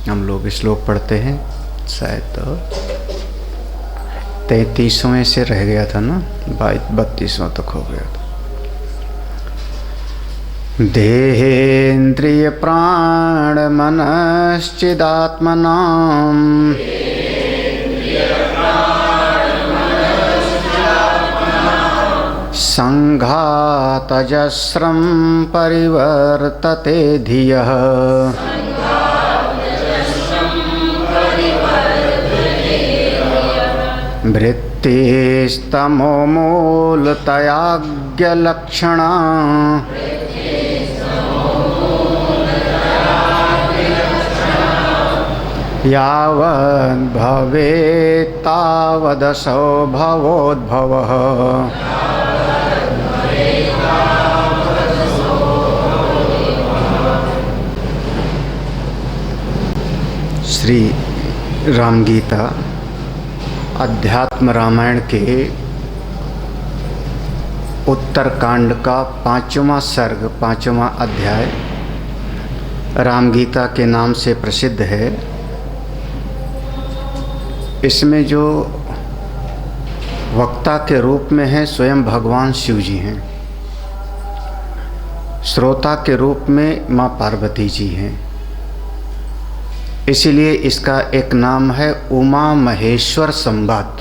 हम लोग श्लोक पढ़ते हैं, शायद 33वें से रह गया था ना, 32वां तक हो गया था। देहेन्द्रिय प्राण मनश्चिदात्मनां संघातजस्रं परिवर्तते धियः वृत्तिस्तमो मूलतयाज्ञलक्षणा यावद्भवेत् तावदसौ भवोद्भवः। श्री राम गीता अध्यात्म रामायण के उत्तरकांड का 5वां सर्ग, 5वां अध्याय राम गीता के नाम से प्रसिद्ध है। इसमें जो वक्ता के रूप में है स्वयं भगवान शिव जी हैं, श्रोता के रूप में माँ पार्वती जी हैं। इसीलिए इसका एक नाम है उमा महेश्वर संवाद।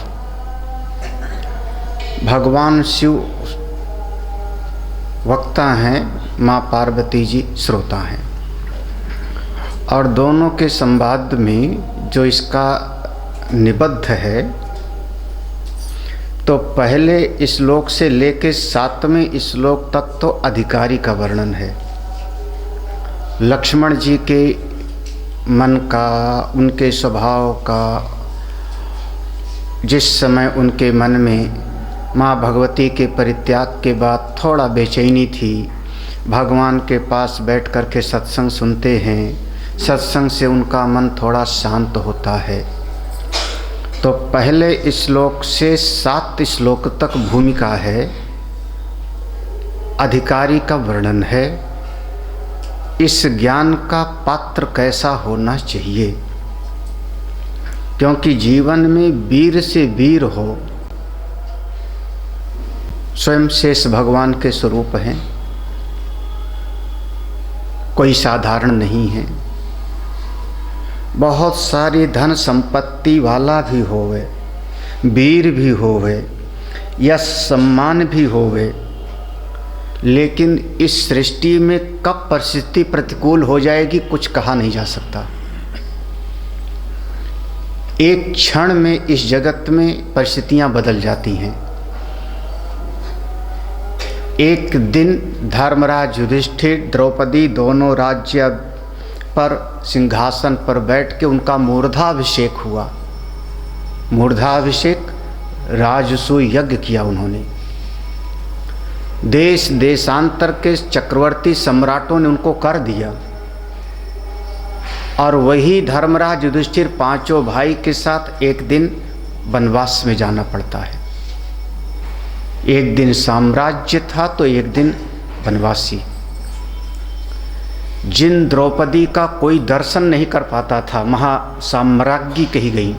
भगवान शिव वक्ता हैं, माँ पार्वती जी श्रोता हैं, और दोनों के संवाद में जो इसका निबद्ध है, तो पहले श्लोक से लेकर 7वें श्लोक तक तो अधिकारी का वर्णन है। लक्ष्मण जी के मन का, उनके स्वभाव का, जिस समय उनके मन में माँ भगवती के परित्याग के बाद थोड़ा बेचैनी थी, भगवान के पास बैठ कर के सत्संग सुनते हैं, सत्संग से उनका मन थोड़ा शांत होता है। तो पहले श्लोक से 7 श्लोक तक भूमिका है, अधिकारी का वर्णन है, इस ज्ञान का पात्र कैसा होना चाहिए, क्योंकि जीवन में वीर से वीर हो। स्वयं शेष भगवान के स्वरूप हैं, कोई साधारण नहीं है। बहुत सारी धन संपत्ति वाला भी होवे, वीर भी होवे, यश सम्मान भी होवे, लेकिन इस सृष्टि में कब परिस्थिति प्रतिकूल हो जाएगी कुछ कहा नहीं जा सकता। एक क्षण में इस जगत में परिस्थितियां बदल जाती हैं। एक दिन धर्मराज युधिष्ठिर, द्रौपदी दोनों राज्य पर सिंहासन पर बैठ के उनका मूर्धाभिषेक हुआ। मूर्धाभिषेक राजसूय यज्ञ किया उन्होंने। देश देशांतर के चक्रवर्ती सम्राटों ने उनको कर दिया, और वही धर्मराज युधिष्ठिर 5 भाई के साथ एक दिन वनवास में जाना पड़ता है। एक दिन साम्राज्य था तो एक दिन वनवासी। जिन द्रौपदी का कोई दर्शन नहीं कर पाता था, महासाम्राज्ञी कही गई,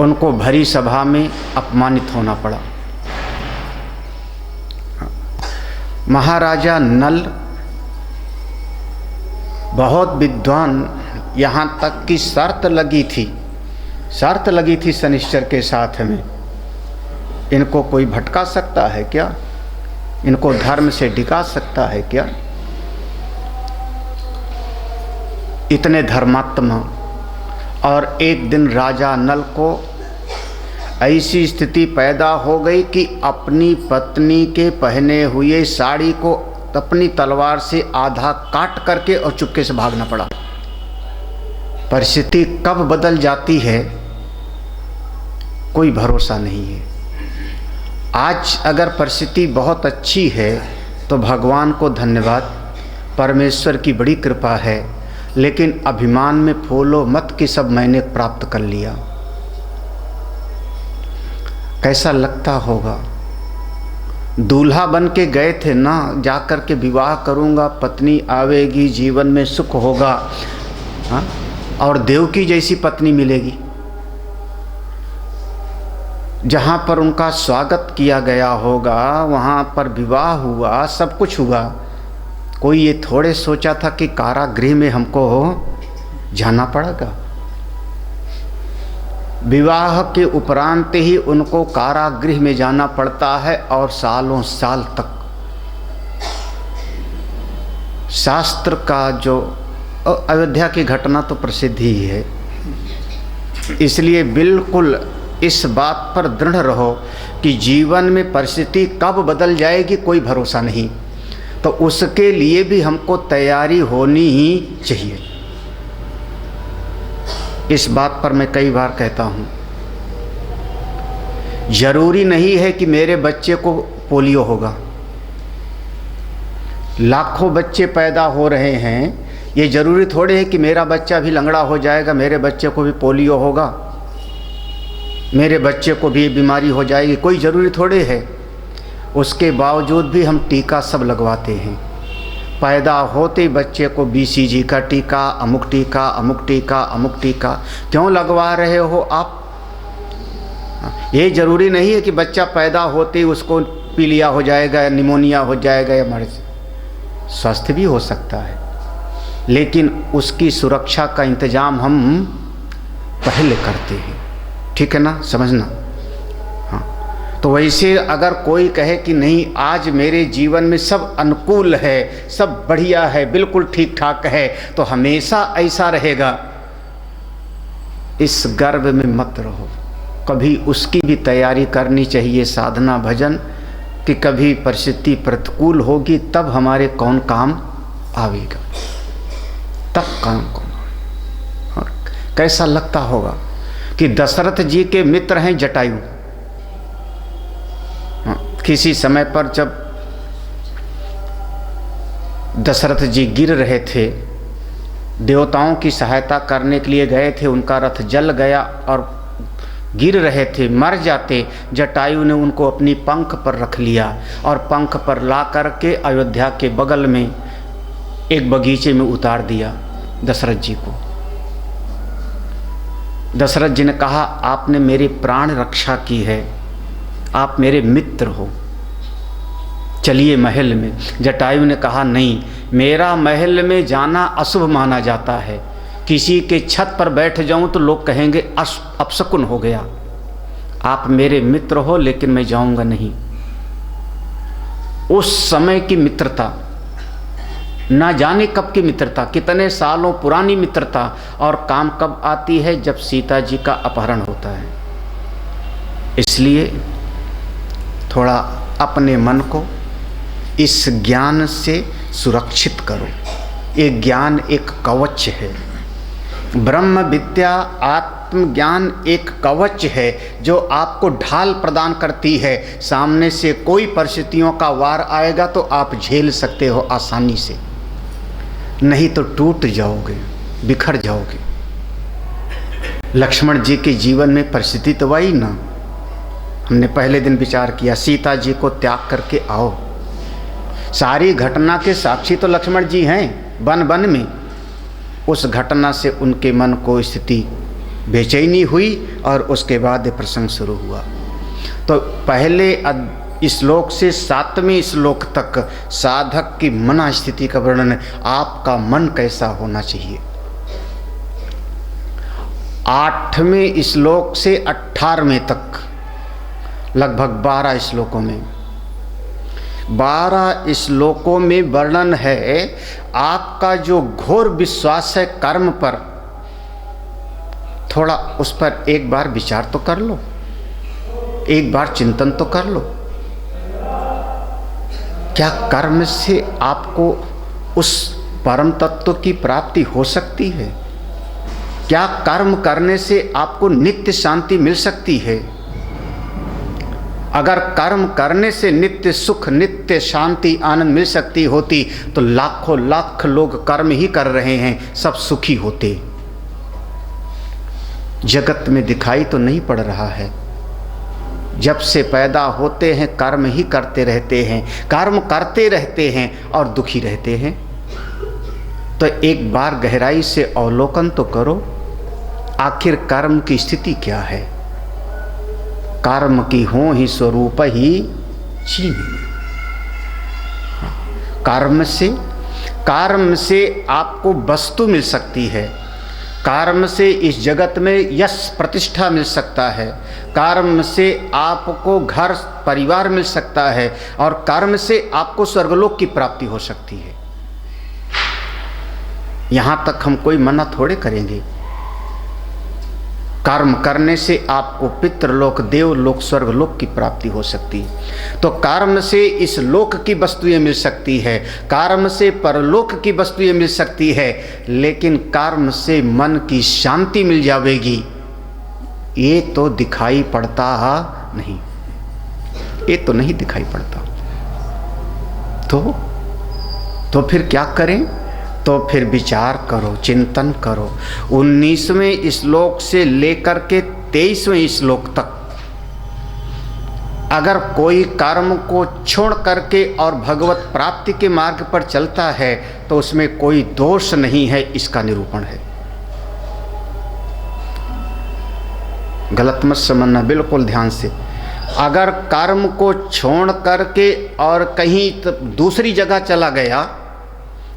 उनको भरी सभा में अपमानित होना पड़ा। महाराजा नल बहुत विद्वान, यहाँ तक कि शर्त लगी थी शनिश्चर के साथ में, इनको कोई भटका सकता है क्या, इनको धर्म से डिगा सकता है क्या। इतने धर्मात्मा, और एक दिन राजा नल को ऐसी स्थिति पैदा हो गई कि अपनी पत्नी के पहने हुए साड़ी को अपनी तलवार से आधा काट करके और चुपके से भागना पड़ा। परिस्थिति कब बदल जाती है कोई भरोसा नहीं है। आज अगर परिस्थिति बहुत अच्छी है तो भगवान को धन्यवाद, परमेश्वर की बड़ी कृपा है, लेकिन अभिमान में फूलो मत कि सब मैंने प्राप्त कर लिया। कैसा लगता होगा। दूल्हा बन के गए थे ना, जाकर के विवाह करूंगा, पत्नी आवेगी, जीवन में सुख होगा, हाँ, और देवकी जैसी पत्नी मिलेगी। जहाँ पर उनका स्वागत किया गया होगा, वहाँ पर विवाह हुआ, सब कुछ हुआ। कोई ये थोड़े सोचा था कि कारागृह में हमको जाना पड़ेगा। विवाह के उपरांत ही उनको कारागृह में जाना पड़ता है और सालों साल तक। शास्त्र का जो अयोध्या की घटना तो प्रसिद्ध ही है, इसलिए बिल्कुल इस बात पर दृढ़ रहो कि जीवन में परिस्थिति कब बदल जाएगी कोई भरोसा नहीं, तो उसके लिए भी हमको तैयारी होनी ही चाहिए। इस बात पर मैं कई बार कहता हूँ, जरूरी नहीं है कि मेरे बच्चे को पोलियो होगा। लाखों बच्चे पैदा हो रहे हैं, ये जरूरी थोड़े है कि मेरा बच्चा भी लंगड़ा हो जाएगा, मेरे बच्चे को भी पोलियो होगा, मेरे बच्चे को भी बीमारी हो जाएगी, कोई ज़रूरी थोड़े है। उसके बावजूद भी हम टीका सब लगवाते हैं। पैदा होते ही बच्चे को BCG का टीका, अमुक टीका, अमुक टीका, अमुक टीका क्यों लगवा रहे हो आप? ये ज़रूरी नहीं है कि बच्चा पैदा होते ही उसको पीलिया हो जाएगा या निमोनिया हो जाएगा या मर, स्वस्थ भी हो सकता है, लेकिन उसकी सुरक्षा का इंतज़ाम हम पहले करते हैं। ठीक है ना, समझना। हाँ, तो वैसे अगर कोई कहे कि नहीं आज मेरे जीवन में सब अनुकूल है, सब बढ़िया है, बिल्कुल ठीक ठाक है, तो हमेशा ऐसा रहेगा, इस गर्व में मत रहो। कभी उसकी भी तैयारी करनी चाहिए, साधना भजन, कि कभी परिस्थिति प्रतिकूल होगी तब हमारे कौन काम आवेगा, तब काम कौन आवेगा। कैसा लगता होगा कि दशरथ जी के मित्र हैं जटायु। किसी समय पर जब दशरथ जी गिर रहे थे, देवताओं की सहायता करने के लिए गए थे, उनका रथ जल गया और गिर रहे थे, मर जाते। जटायु ने उनको अपनी पंख पर रख लिया और पंख पर ला करके अयोध्या के बगल में एक बगीचे में उतार दिया दशरथ जी को। दशरथ जी ने कहा, आपने मेरी प्राण रक्षा की है, आप मेरे मित्र हो, चलिए महल में। जटायु ने कहा, नहीं, मेरा महल में जाना अशुभ माना जाता है, किसी के छत पर बैठ जाऊं तो लोग कहेंगे अपशकुन हो गया। आप मेरे मित्र हो लेकिन मैं जाऊंगा नहीं। उस समय की मित्रता, ना जाने कब की मित्रता, कितने सालों पुरानी मित्रता, और काम कब आती है? जब सीता जी का अपहरण होता है। इसलिए थोड़ा अपने मन को इस ज्ञान से सुरक्षित करो। ये ज्ञान एक कवच है, ब्रह्म विद्या आत्मज्ञान एक कवच है जो आपको ढाल प्रदान करती है। सामने से कोई परिस्थितियों का वार आएगा तो आप झेल सकते हो आसानी से, नहीं तो टूट जाओगे, बिखर जाओगे। लक्ष्मण जी के जीवन में परिस्थिति तो वही ना, हमने पहले दिन विचार किया, सीता जी को त्याग करके आओ। सारी घटना के साक्षी तो लक्ष्मण जी हैं वन वन में। उस घटना से उनके मन को स्थिति बेचैनी हुई और उसके बाद प्रसंग शुरू हुआ। तो पहले श्लोक से 7वें श्लोक तक साधक की मना स्थिति का वर्णन है। आपका मन कैसा होना चाहिए। 8वें श्लोक से 18वें तक लगभग 12 श्लोकों में 12 श्लोकों में वर्णन है आपका जो घोर विश्वास है कर्म पर। थोड़ा उस पर एक बार विचार तो कर लो, एक बार चिंतन तो कर लो। क्या कर्म से आपको उस परम तत्व की प्राप्ति हो सकती है? क्या कर्म करने से आपको नित्य शांति मिल सकती है? अगर कर्म करने से नित्य सुख, नित्य शांति, आनंद मिल सकती होती तो लाखों लाख लोग कर्म ही कर रहे हैं, सब सुखी होते। जगत में दिखाई तो नहीं पड़ रहा है। जब से पैदा होते हैं कर्म ही करते रहते हैं, कर्म करते रहते हैं और दुखी रहते हैं। तो एक बार गहराई से अवलोकन तो करो, आखिर कर्म की स्थिति क्या है। कर्म की हो ही स्वरूप ही चीन। कर्म से आपको वस्तु मिल सकती है, कर्म से इस जगत में यश प्रतिष्ठा मिल सकता है, कर्म से आपको घर परिवार मिल सकता है, और कर्म से आपको स्वर्गलोक की प्राप्ति हो सकती है। यहाँ तक हम कोई मना थोड़े करेंगे। कर्म करने से आपको पितृलोक, देवलोक, स्वर्गलोक की प्राप्ति हो सकती है। तो कर्म से इस लोक की वस्तुएं मिल सकती है, कर्म से परलोक की वस्तुएं मिल सकती है, लेकिन कर्म से मन की शांति मिल जाएगी, ये तो दिखाई पड़ता नहीं, ये तो नहीं दिखाई पड़ता। तो फिर क्या करें? तो फिर विचार करो, चिंतन करो। 19वें श्लोक से लेकर के 23वें श्लोक तक अगर कोई कर्म को छोड़ करके और भगवत प्राप्ति के मार्ग पर चलता है तो उसमें कोई दोष नहीं है, इसका निरूपण है। गलत मत समझना, बिल्कुल ध्यान से। अगर कर्म को छोड़ करके और कहीं दूसरी जगह चला गया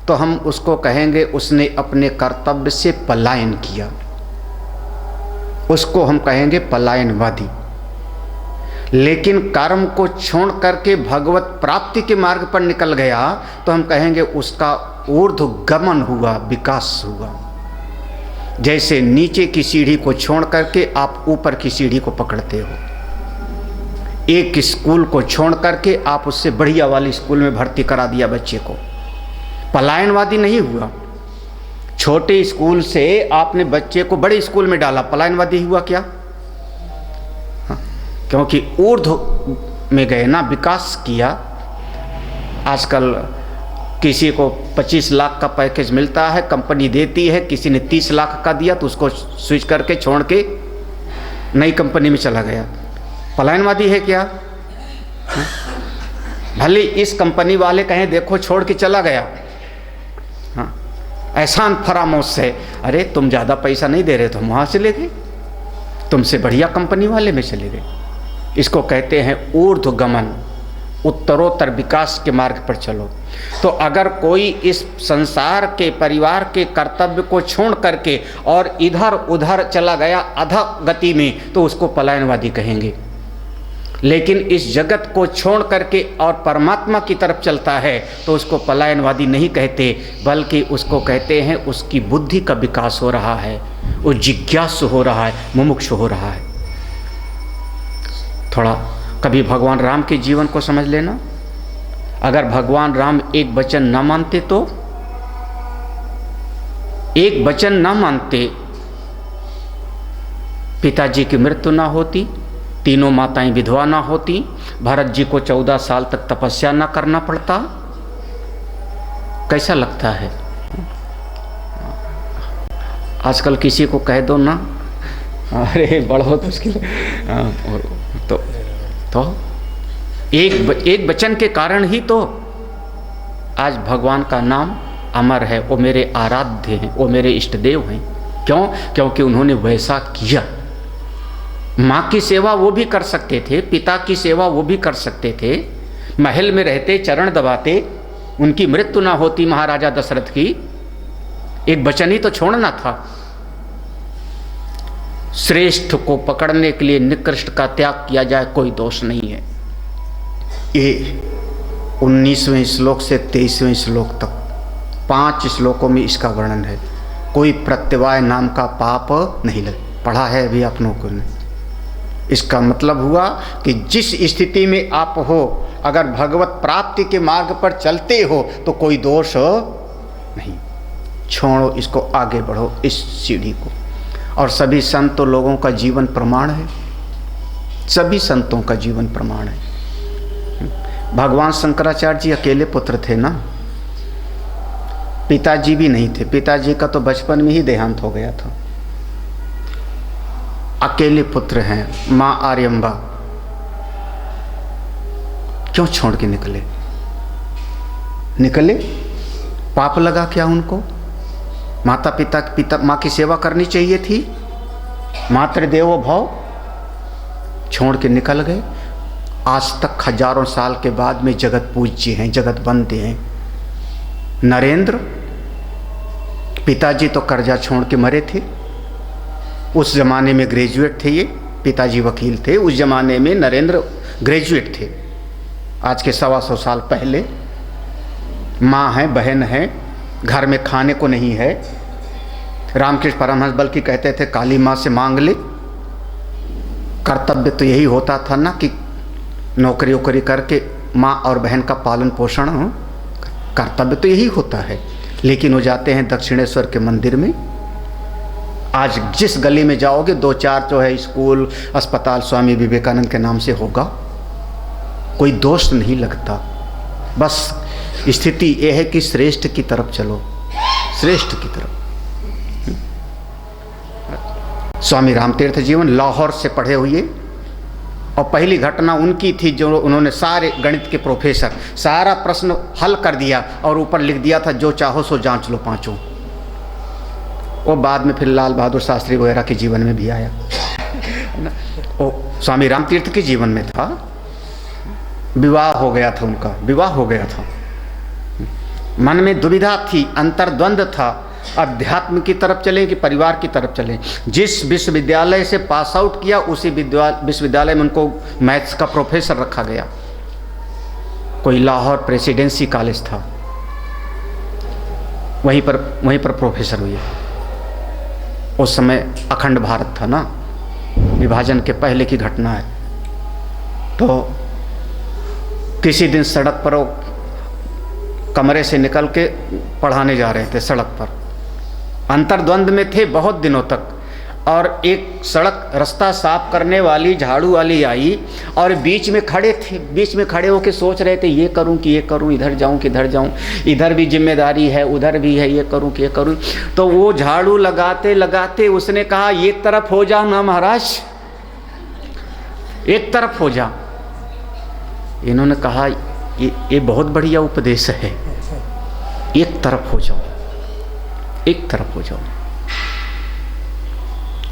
तो हम उसको कहेंगे उसने अपने कर्तव्य से पलायन किया, उसको हम कहेंगे पलायनवादी। लेकिन कर्म को छोड़ करके भगवत प्राप्ति के मार्ग पर निकल गया तो हम कहेंगे उसका ऊर्ध्वगमन हुआ, विकास हुआ। जैसे नीचे की सीढ़ी को छोड़ करके आप ऊपर की सीढ़ी को पकड़ते हो, एक स्कूल को छोड़ करके आप उससे बढ़िया वाली स्कूल में भर्ती करा दिया बच्चे को, पलायनवादी नहीं हुआ। छोटे स्कूल से आपने बच्चे को बड़े स्कूल में डाला, पलायनवादी हुआ क्या? क्योंकि ऊर्ध्व में गए ना, विकास किया। आजकल किसी को 25 लाख का पैकेज मिलता है, कंपनी देती है, किसी ने 30 लाख का दिया तो उसको स्विच करके छोड़ के नई कंपनी में चला गया, पलायनवादी है क्या? भले इस कंपनी वाले कहें देखो छोड़ के चला गया, हाँ, एहसान फरामोश से, अरे तुम ज़्यादा पैसा नहीं दे रहे तो हम वहाँ चले गए, तुमसे बढ़िया कंपनी वाले में चले गए। इसको कहते हैं ऊर्ध्वगमन, उत्तरोत्तर विकास के मार्ग पर चलो। तो अगर कोई इस संसार के परिवार के कर्तव्य को छोड़ करके और इधर उधर चला गया अधः गति में तो उसको पलायनवादी कहेंगे। लेकिन इस जगत को छोड़ करके और परमात्मा की तरफ चलता है तो उसको पलायनवादी नहीं कहते, बल्कि उसको कहते हैं उसकी बुद्धि का विकास हो रहा है, वो जिज्ञासु हो रहा है, मुमुक्षु हो रहा है। थोड़ा कभी भगवान राम के जीवन को समझ लेना। अगर भगवान राम एक वचन न मानते तो, एक वचन न मानते, पिताजी की मृत्यु ना होती, तीनों माताएं विधवा ना होती, भरत जी को 14 साल तक तपस्या ना करना पड़ता, कैसा लगता है? आजकल किसी को कह दो ना, अरे बहुत मुश्किल है, तो एक वचन के कारण ही तो आज भगवान का नाम अमर है। वो मेरे आराध्य हैं, वो मेरे इष्ट देव हैं। क्यों? क्योंकि उन्होंने वैसा किया। माँ की सेवा वो भी कर सकते थे, पिता की सेवा वो भी कर सकते थे, महल में रहते, चरण दबाते, उनकी मृत्यु ना होती महाराजा दशरथ की, एक वचन ही तो छोड़ना था। श्रेष्ठ को पकड़ने के लिए निकृष्ट का त्याग किया जाए, कोई दोष नहीं है। ये 19वें श्लोक से 23वें श्लोक तक 5 श्लोकों में इसका वर्णन है। कोई प्रत्यवाय नाम का पाप नहीं पढ़ा है अभी आप लोगों को ने। इसका मतलब हुआ कि जिस स्थिति में आप हो, अगर भगवत प्राप्ति के मार्ग पर चलते हो तो कोई दोष नहीं, छोड़ो इसको, आगे बढ़ो इस सीढ़ी को। और सभी संतों लोगों का जीवन प्रमाण है, सभी संतों का जीवन प्रमाण है। भगवान शंकराचार्य जी अकेले पुत्र थे ना, पिताजी भी नहीं थे, पिताजी का तो बचपन में ही देहांत हो गया था। अकेले पुत्र हैं। माँ आर्यम्बा क्यों छोड़ के निकले? पाप लगा क्या उनको? माता पिता माँ की सेवा करनी चाहिए थी। मातृदेवो भव छोड़ के निकल गए। आज तक हजारों साल के बाद में जगत पूज्य हैं, जगत बंदे हैं। नरेंद्र पिताजी तो कर्जा छोड़ के मरे थे। उस जमाने में ग्रेजुएट थे ये, पिताजी वकील थे। उस जमाने में नरेंद्र ग्रेजुएट थे, आज के 125 साल पहले। माँ है, बहन है, घर में खाने को नहीं है। रामकृष्ण परमहंस बल्कि कहते थे काली माँ से मांग ले। कर्तव्य तो यही होता था ना कि नौकरी वोकरी करके माँ और बहन का पालन पोषण हो, कर्तव्य तो यही होता है। लेकिन वो जाते हैं दक्षिणेश्वर के मंदिर में। आज जिस गली में जाओगे 2-4 जो है स्कूल अस्पताल स्वामी विवेकानंद के नाम से होगा। कोई दोष नहीं लगता। बस स्थिति यह है कि श्रेष्ठ की तरफ चलो, श्रेष्ठ की तरफ। स्वामी रामतीर्थ जीवन लाहौर से पढ़े हुए, और पहली घटना उनकी थी जो उन्होंने सारे गणित के प्रोफेसर सारा प्रश्न हल कर दिया और ऊपर लिख दिया था जो चाहो सो जांच लो पांचों। वो बाद में फिर लाल बहादुर शास्त्री वगैरह के जीवन में भी आया। वो स्वामी रामतीर्थ के जीवन में था, विवाह हो गया था, उनका विवाह हो गया था। मन में दुविधा थी, अंतर्द्वंद था, अध्यात्म की तरफ चले कि परिवार की तरफ चले। जिस विश्वविद्यालय से पास आउट किया उसी विश्वविद्यालय में उनको मैथ्स का प्रोफेसर रखा गया। कोई लाहौर प्रेसिडेंसी कॉलेज था, वहीं पर प्रोफेसर हुए। उस समय अखंड भारत था ना, विभाजन के पहले की घटना है। तो किसी दिन सड़क पर वो कमरे से निकल के पढ़ाने जा रहे थे, सड़क पर अंतर्द्वंद में थे बहुत दिनों तक। और एक सड़क रास्ता साफ करने वाली झाड़ू वाली आई और बीच में खड़े थे। बीच में खड़े होकर सोच रहे थे ये करूं कि ये करूं, इधर जाऊं कि इधर जाऊं, इधर भी जिम्मेदारी है उधर भी है, ये करूं कि ये करूं। तो वो झाड़ू लगाते लगाते उसने कहा एक तरफ हो जाओ ना महाराज, एक तरफ हो जा। इन्होंने कहा ये बहुत बढ़िया उपदेश है, एक तरफ हो जाओ, एक तरफ हो जाओ।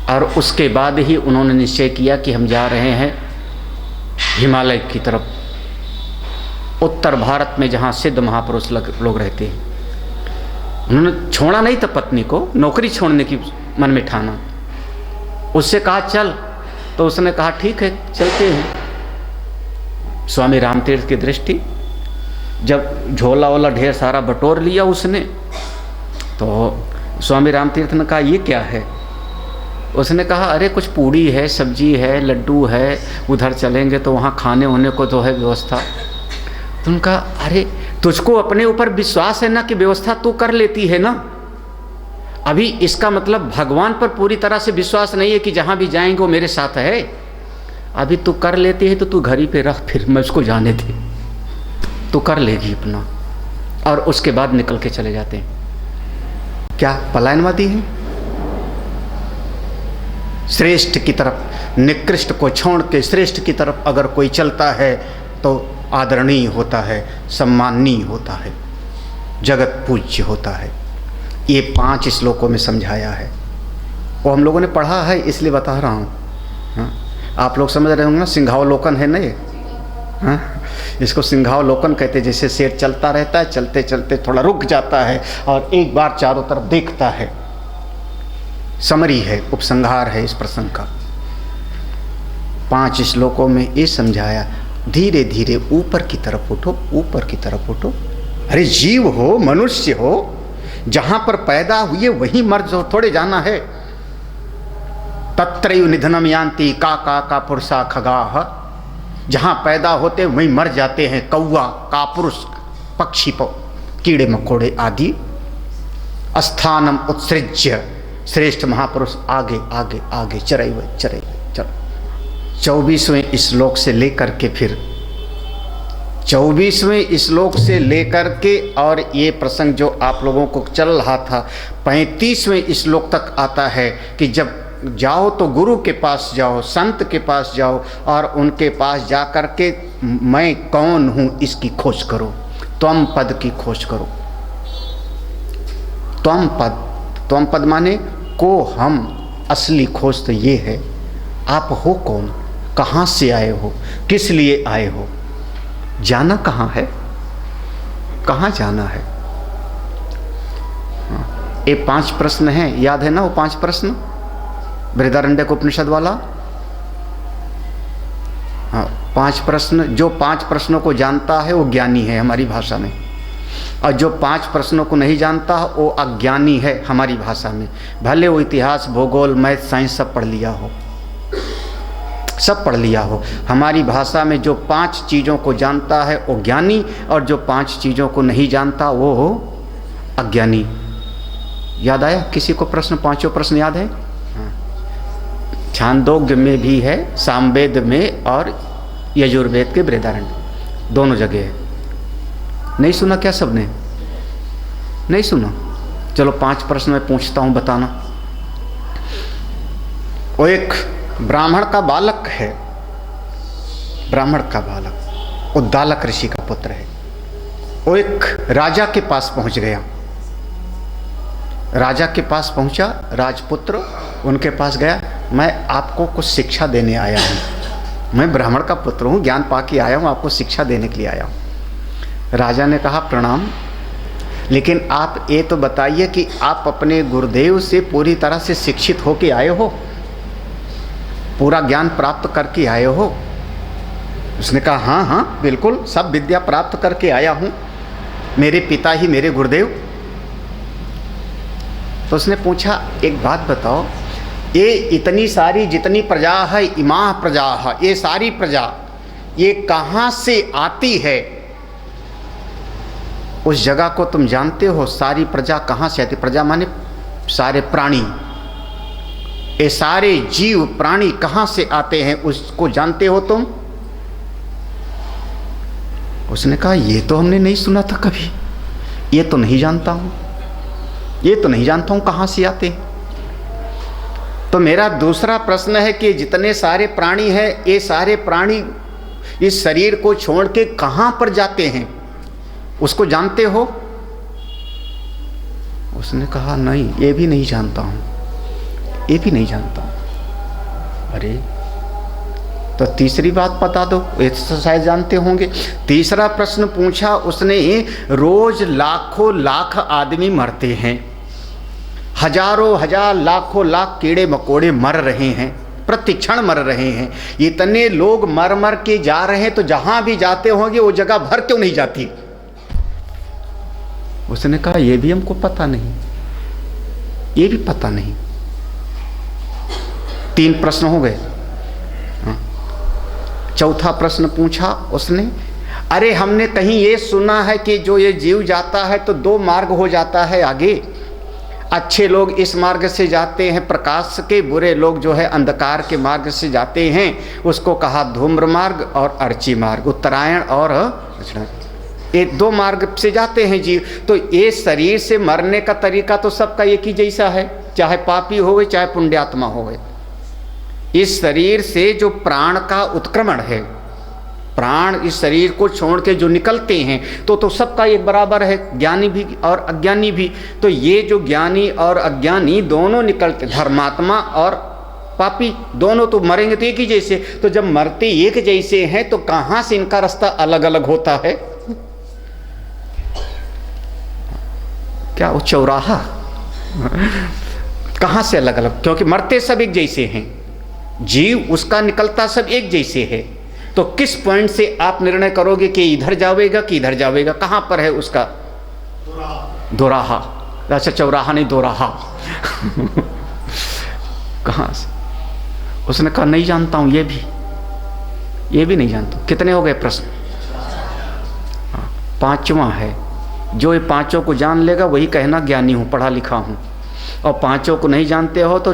और उसके बाद ही उन्होंने निश्चय किया कि हम जा रहे हैं हिमालय की तरफ, उत्तर भारत में जहाँ सिद्ध महापुरुष लोग रहते हैं। उन्होंने छोड़ा नहीं था पत्नी को, नौकरी छोड़ने की मन में ठाना। उससे कहा चल, तो उसने कहा ठीक है चलते हैं। स्वामी रामतीर्थ की दृष्टि, जब झोला वोला ढेर सारा बटोर लिया उसने, तो स्वामी रामतीर्थ ने कहा ये क्या है? उसने कहा अरे कुछ पूड़ी है, सब्जी है, लड्डू है, उधर चलेंगे तो वहाँ खाने होने को तो है व्यवस्था। तो उनका अरे तुझको अपने ऊपर विश्वास है ना कि व्यवस्था तू कर लेती है ना। अभी इसका मतलब भगवान पर पूरी तरह से विश्वास नहीं है कि जहाँ भी जाएंगे वो मेरे साथ है। अभी तू कर लेती है तो तू घर ही पे रख, फिर मैं उसको जाने दे, तू कर लेगी अपना। और उसके बाद निकल के चले जाते हैं। क्या पलायनवादी है? श्रेष्ठ की तरफ, निकृष्ट को छोड़ के श्रेष्ठ की तरफ अगर कोई चलता है तो आदरणीय होता है, सम्माननीय होता है, जगत पूज्य होता है। ये 5 श्लोकों में समझाया है। वो हम लोगों ने पढ़ा है इसलिए बता रहा हूँ। हाँ? आप लोग समझ रहे होंगे ना, सिंघावलोकन है ना ये। हाँ? इसको सिंघावलोकन कहते हैं। जैसे शेर चलता रहता है, चलते चलते थोड़ा रुक जाता है और एक बार चारों तरफ देखता है। समरी है, उपसंहार है इस प्रसंग का। 5 श्लोकों में ये समझाया, धीरे धीरे ऊपर की तरफ उठो, ऊपर की तरफ उठो। अरे जीव हो, मनुष्य हो, जहां पर पैदा हुए वहीं मर जाओ, थोड़े जाना है। तत्रैव निधनम यान्ति का पुरुषा खगाः। जहाँ पैदा होते वहीं मर जाते हैं कौवा, कापुरुष, पक्षी, कीड़े मकोड़े आदि। स्थानम उत्सृज्य, श्रेष्ठ महापुरुष आगे आगे आगे चले चलो। 24वें श्लोक से लेकर के फिर 24वें श्लोक से लेकर के और ये प्रसंग जो आप लोगों को चल रहा था 35वें श्लोक तक आता है कि जब जाओ तो गुरु के पास जाओ, संत के पास जाओ और उनके पास जा कर के मैं कौन हूँ इसकी खोज करो, त्वम पद की खोज करो। त्वम पद त्वम पद माने को हम, असली खोज तो ये है आप हो कौन, कहाँ से आए हो, किस लिए आए हो, जाना कहाँ है, कहाँ जाना है। ये 5 प्रश्न हैं, याद है ना वो 5 प्रश्न बृहदारण्यक उपनिषद वाला। हाँ, 5 प्रश्न, जो 5 प्रश्नों को जानता है वो ज्ञानी है हमारी भाषा में, और जो 5 प्रश्नों को नहीं जानता वो अज्ञानी है हमारी भाषा में। भले वो इतिहास, भूगोल, मैथ, साइंस सब पढ़ लिया हो, सब पढ़ लिया हो, हमारी भाषा में जो 5 चीज़ों को जानता है वो ज्ञानी, और जो 5 चीज़ों को नहीं जानता वो हो अज्ञानी। याद आया किसी को प्रश्न? 5 प्रश्न याद है? छांदोग्य में भी है, सामवेद में और यजुर्वेद के बृहदारण्य दोनों जगह है। नहीं सुना क्या सबने? नहीं सुना? चलो 5 प्रश्न मैं पूछता हूँ, बताना। वो एक ब्राह्मण का बालक है, ब्राह्मण का बालक, वो दालक ऋषि का पुत्र है। वो एक राजा के पास पहुंच गया, राजा के पास पहुंचा, राजपुत्र उनके पास गया, मैं आपको कुछ शिक्षा देने आया हूँ, मैं ब्राह्मण का पुत्र हूँ, ज्ञान पा के आया हूँ, आपको शिक्षा देने के लिए आया हूँ। राजा ने कहा प्रणाम, लेकिन आप ये तो बताइए कि आप अपने गुरुदेव से पूरी तरह से शिक्षित होके आए हो, पूरा ज्ञान प्राप्त करके आए हो? उसने कहा हाँ हाँ बिल्कुल, सब विद्या प्राप्त करके आया हूँ, मेरे पिता ही मेरे गुरुदेव। तो उसने पूछा एक बात बताओ, ये इतनी सारी जितनी प्रजा है, इमा प्रजा है, ये सारी प्रजा ये कहाँ से आती है? उस जगह को तुम जानते हो? सारी प्रजा कहाँ से आती? प्रजा माने सारे प्राणी, ये सारे जीव प्राणी कहाँ से आते हैं, उसको जानते हो तुम? उसने कहा ये तो हमने नहीं सुना था कभी, ये तो नहीं जानता हूँ, ये तो नहीं जानता हूँ कहाँ से आते। तो मेरा दूसरा प्रश्न है कि जितने सारे प्राणी हैं, ये सारे प्राणी इस शरीर को छोड़ के कहाँ पर जाते हैं, उसको जानते हो? उसने कहा नहीं, ये भी नहीं जानता हूँ, ये भी नहीं जानता हूँ। अरे तो तीसरी बात बता दो, ये तो शायद जानते होंगे। तीसरा प्रश्न पूछा उसने, रोज लाखों लाख आदमी मरते हैं, हजारों हजार लाखों लाख कीड़े मकोड़े मर रहे हैं, प्रतिक्षण मर रहे हैं, इतने लोग मर मर के जा रहे हैं, तो जहां भी जाते होंगे वो जगह भर क्यों नहीं जाती? उसने कहा ये भी हमको पता नहीं, ये भी पता नहीं। 3 प्रश्न हो गए। चौथा प्रश्न पूछा उसने, अरे हमने कहीं ये सुना है कि जो ये जीव जाता है तो 2 मार्ग हो जाता है आगे, अच्छे लोग इस मार्ग से जाते हैं प्रकाश के, बुरे लोग जो है अंधकार के मार्ग से जाते हैं, उसको कहा धूम्र मार्ग और अर्ची मार्ग, उत्तरायण और दक्षिणायन, ये 2 मार्ग से जाते हैं जीव। तो ये शरीर से मरने का तरीका तो सबका एक ही जैसा है, चाहे पापी होवे चाहे पुण्यात्मा होवे। इस शरीर से जो प्राण का उत्क्रमण है, प्राण इस शरीर को छोड़ के जो निकलते हैं, तो सबका एक बराबर है, ज्ञानी भी और अज्ञानी भी। तो ये जो ज्ञानी और अज्ञानी दोनों निकलते, धर्मात्मा और पापी दोनों तो मरेंगे तो एक ही जैसे। तो जब मरते एक जैसे हैं तो कहाँ से इनका रास्ता अलग अलग होता है? क्या वो चौराहा कहाँ से अलग अलग? क्योंकि मरते सब एक जैसे हैं, जीव उसका निकलता सब एक जैसे है। तो किस पॉइंट से आप निर्णय करोगे कि इधर जावेगा कि इधर जावेगा? कहाँ पर है उसका दोराहा? अच्छा चौराहा नहीं, दोराहा कहाँ से? उसने कहा नहीं जानता हूँ, ये भी नहीं जानता। कितने हो गए प्रश्न? 5वां है। जो ये 5 को जान लेगा वही कहना ज्ञानी हूँ, पढ़ा लिखा हूँ। और 5 को नहीं जानते हो तो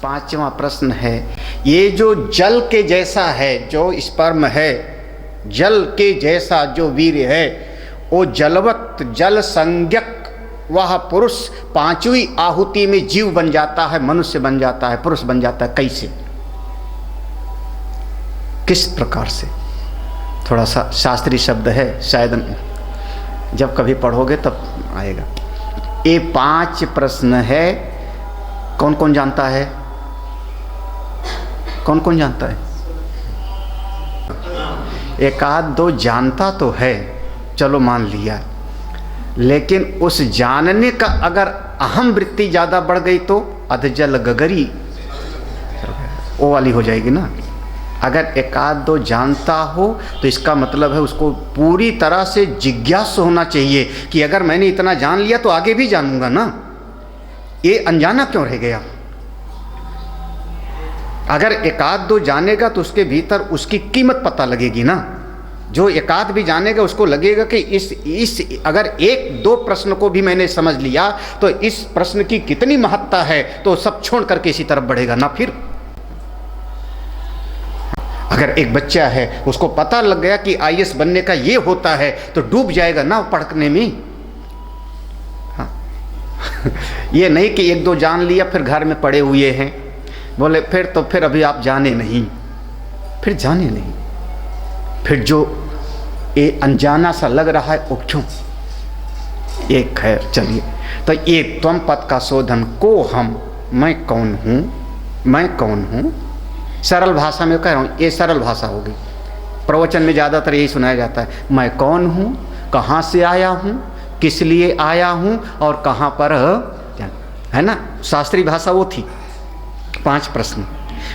5वां प्रश्न है, ये जो जल के जैसा है, जो स्पर्म है, जल के जैसा जो वीर है, वो जलवत जल संज्ञक वह पुरुष 5वीं आहुति में जीव बन जाता है, मनुष्य बन जाता है, पुरुष बन जाता है। कैसे, किस प्रकार से? थोड़ा सा शास्त्रीय शब्द है, शायद जब कभी पढ़ोगे तब आएगा। ये 5 प्रश्न है। कौन कौन जानता है? कौन कौन जानता है? एक आध दो जानता तो है, चलो मान लिया, लेकिन उस जानने का अगर अहम वृत्ति ज़्यादा बढ़ गई तो अधजल गगरी वो वाली हो जाएगी ना। अगर एक आध दो जानता हो तो इसका मतलब है उसको पूरी तरह से जिज्ञासु होना चाहिए कि अगर मैंने इतना जान लिया तो आगे भी जानूंगा ना, ये अनजाना क्यों रह गया। अगर एक आध दो जानेगा तो उसके भीतर उसकी कीमत पता लगेगी ना। जो एक आध भी जानेगा उसको लगेगा कि इस अगर एक दो प्रश्न को भी मैंने समझ लिया तो इस प्रश्न की कितनी महत्ता है, तो सब छोड़ करके इसी तरफ बढ़ेगा ना। फिर अगर एक बच्चा है उसको पता लग गया कि आईएएस बनने का ये होता है तो डूब जाएगा ना पढ़ने में। हाँ। ये नहीं कि एक दो जान लिया फिर घर में पड़े हुए हैं, बोले फिर अभी आप जाने नहीं, फिर जाने नहीं, फिर जो ये अनजाना सा लग रहा है वो क्यों। एक खैर चलिए, तो ये त्वम पद का शोधन को हम, मैं कौन हूँ, मैं कौन हूँ, सरल भाषा में कह रहा हूँ, ये सरल भाषा होगी। प्रवचन में ज़्यादातर यही सुनाया जाता है, मैं कौन हूँ, कहाँ से आया हूँ, किस लिए आया हूँ और कहाँ पर, है ना। शास्त्रीय भाषा वो थी। 5 प्रश्न।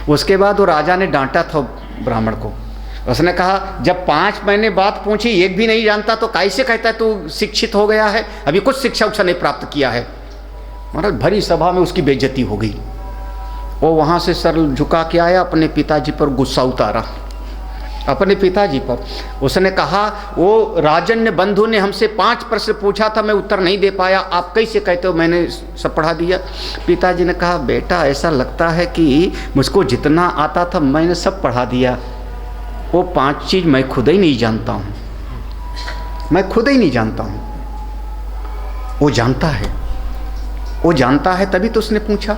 उसके बाद वो राजा ने डांटा था ब्राह्मण को। उसने कहा जब 5 मैंने बात पूछी एक भी नहीं जानता तो कैसे कहता है तू शिक्षित हो गया है, अभी कुछ शिक्षा उच्छा नहीं प्राप्त किया है। महाराज भरी सभा में उसकी बेइज्जती हो गई। वो वहाँ से सर झुका के आया, अपने पिताजी पर गुस्सा उतारा, अपने पिताजी पर। उसने कहा वो राजन्य बंधु ने हमसे 5 प्रश्न पूछा था, मैं उत्तर नहीं दे पाया, आप कैसे कहते हो मैंने सब पढ़ा दिया। पिताजी ने कहा बेटा ऐसा लगता है कि मुझको जितना आता था मैंने सब पढ़ा दिया, वो 5 चीज़ मैं खुद ही नहीं जानता हूँ, मैं खुद ही नहीं जानता हूँ। वो जानता है, वो जानता है तभी तो उसने पूछा।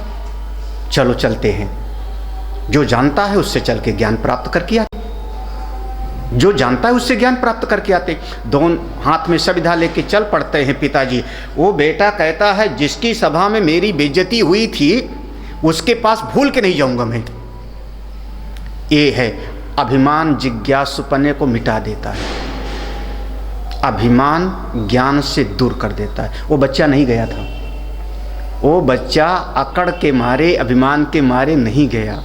चलो चलते हैं, जो जानता है उससे चल के ज्ञान प्राप्त करके आते, जो जानता है उससे ज्ञान प्राप्त करके आते। दोनों हाथ में सविधा लेके चल पड़ते हैं पिताजी। वो बेटा कहता है जिसकी सभा में मेरी बेइज्जती हुई थी उसके पास भूल के नहीं जाऊंगा मैं। ये है अभिमान, जिज्ञासुपने को मिटा देता है, अभिमान ज्ञान से दूर कर देता है। वो बच्चा नहीं गया था, वो बच्चा अकड़ के मारे, अभिमान के मारे नहीं गया,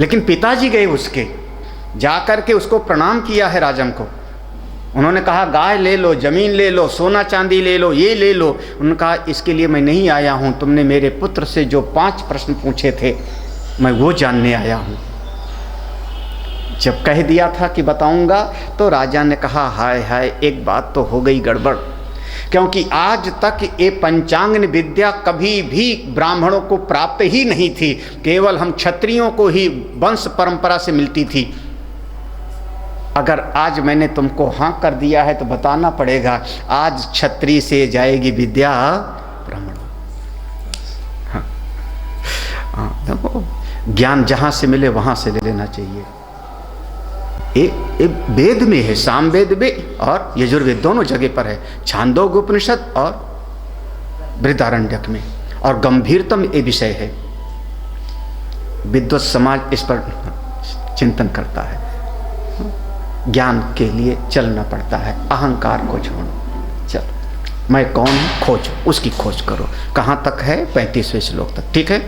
लेकिन पिताजी गए उसके, जाकर के उसको प्रणाम किया है राजन को। उन्होंने कहा गाय ले लो, जमीन ले लो, सोना चांदी ले लो, ये ले लो। उन्होंने कहा इसके लिए मैं नहीं आया हूँ, तुमने मेरे पुत्र से जो 5 प्रश्न पूछे थे मैं वो जानने आया हूँ। जब कह दिया था कि बताऊंगा तो राजा ने कहा हाय हाय एक बात तो हो गई गड़बड़, क्योंकि आज तक ये पंचांग विद्या कभी भी ब्राह्मणों को प्राप्त ही नहीं थी, केवल हम क्षत्रियों को ही वंश परंपरा से मिलती थी। अगर आज मैंने तुमको हाँ कर दिया है तो बताना पड़ेगा, आज क्षत्रिय से जाएगी विद्या ब्राह्मण। हाँ, ज्ञान जहाँ से मिले वहाँ से ले लेना चाहिए। एक वेद में है, सामवेद में और यजुर्वेद दोनों जगह पर है, छांदोग्य उपनिषद और बृहदारण्यक में, और गंभीरतम ये विषय है। विद्वत समाज इस पर चिंतन करता है। ज्ञान के लिए चलना पड़ता है, अहंकार को छोड़ो। चलो मैं कौन हूँ खोजो, उसकी खोज करो। कहाँ तक है? 35वें श्लोक तक, ठीक है।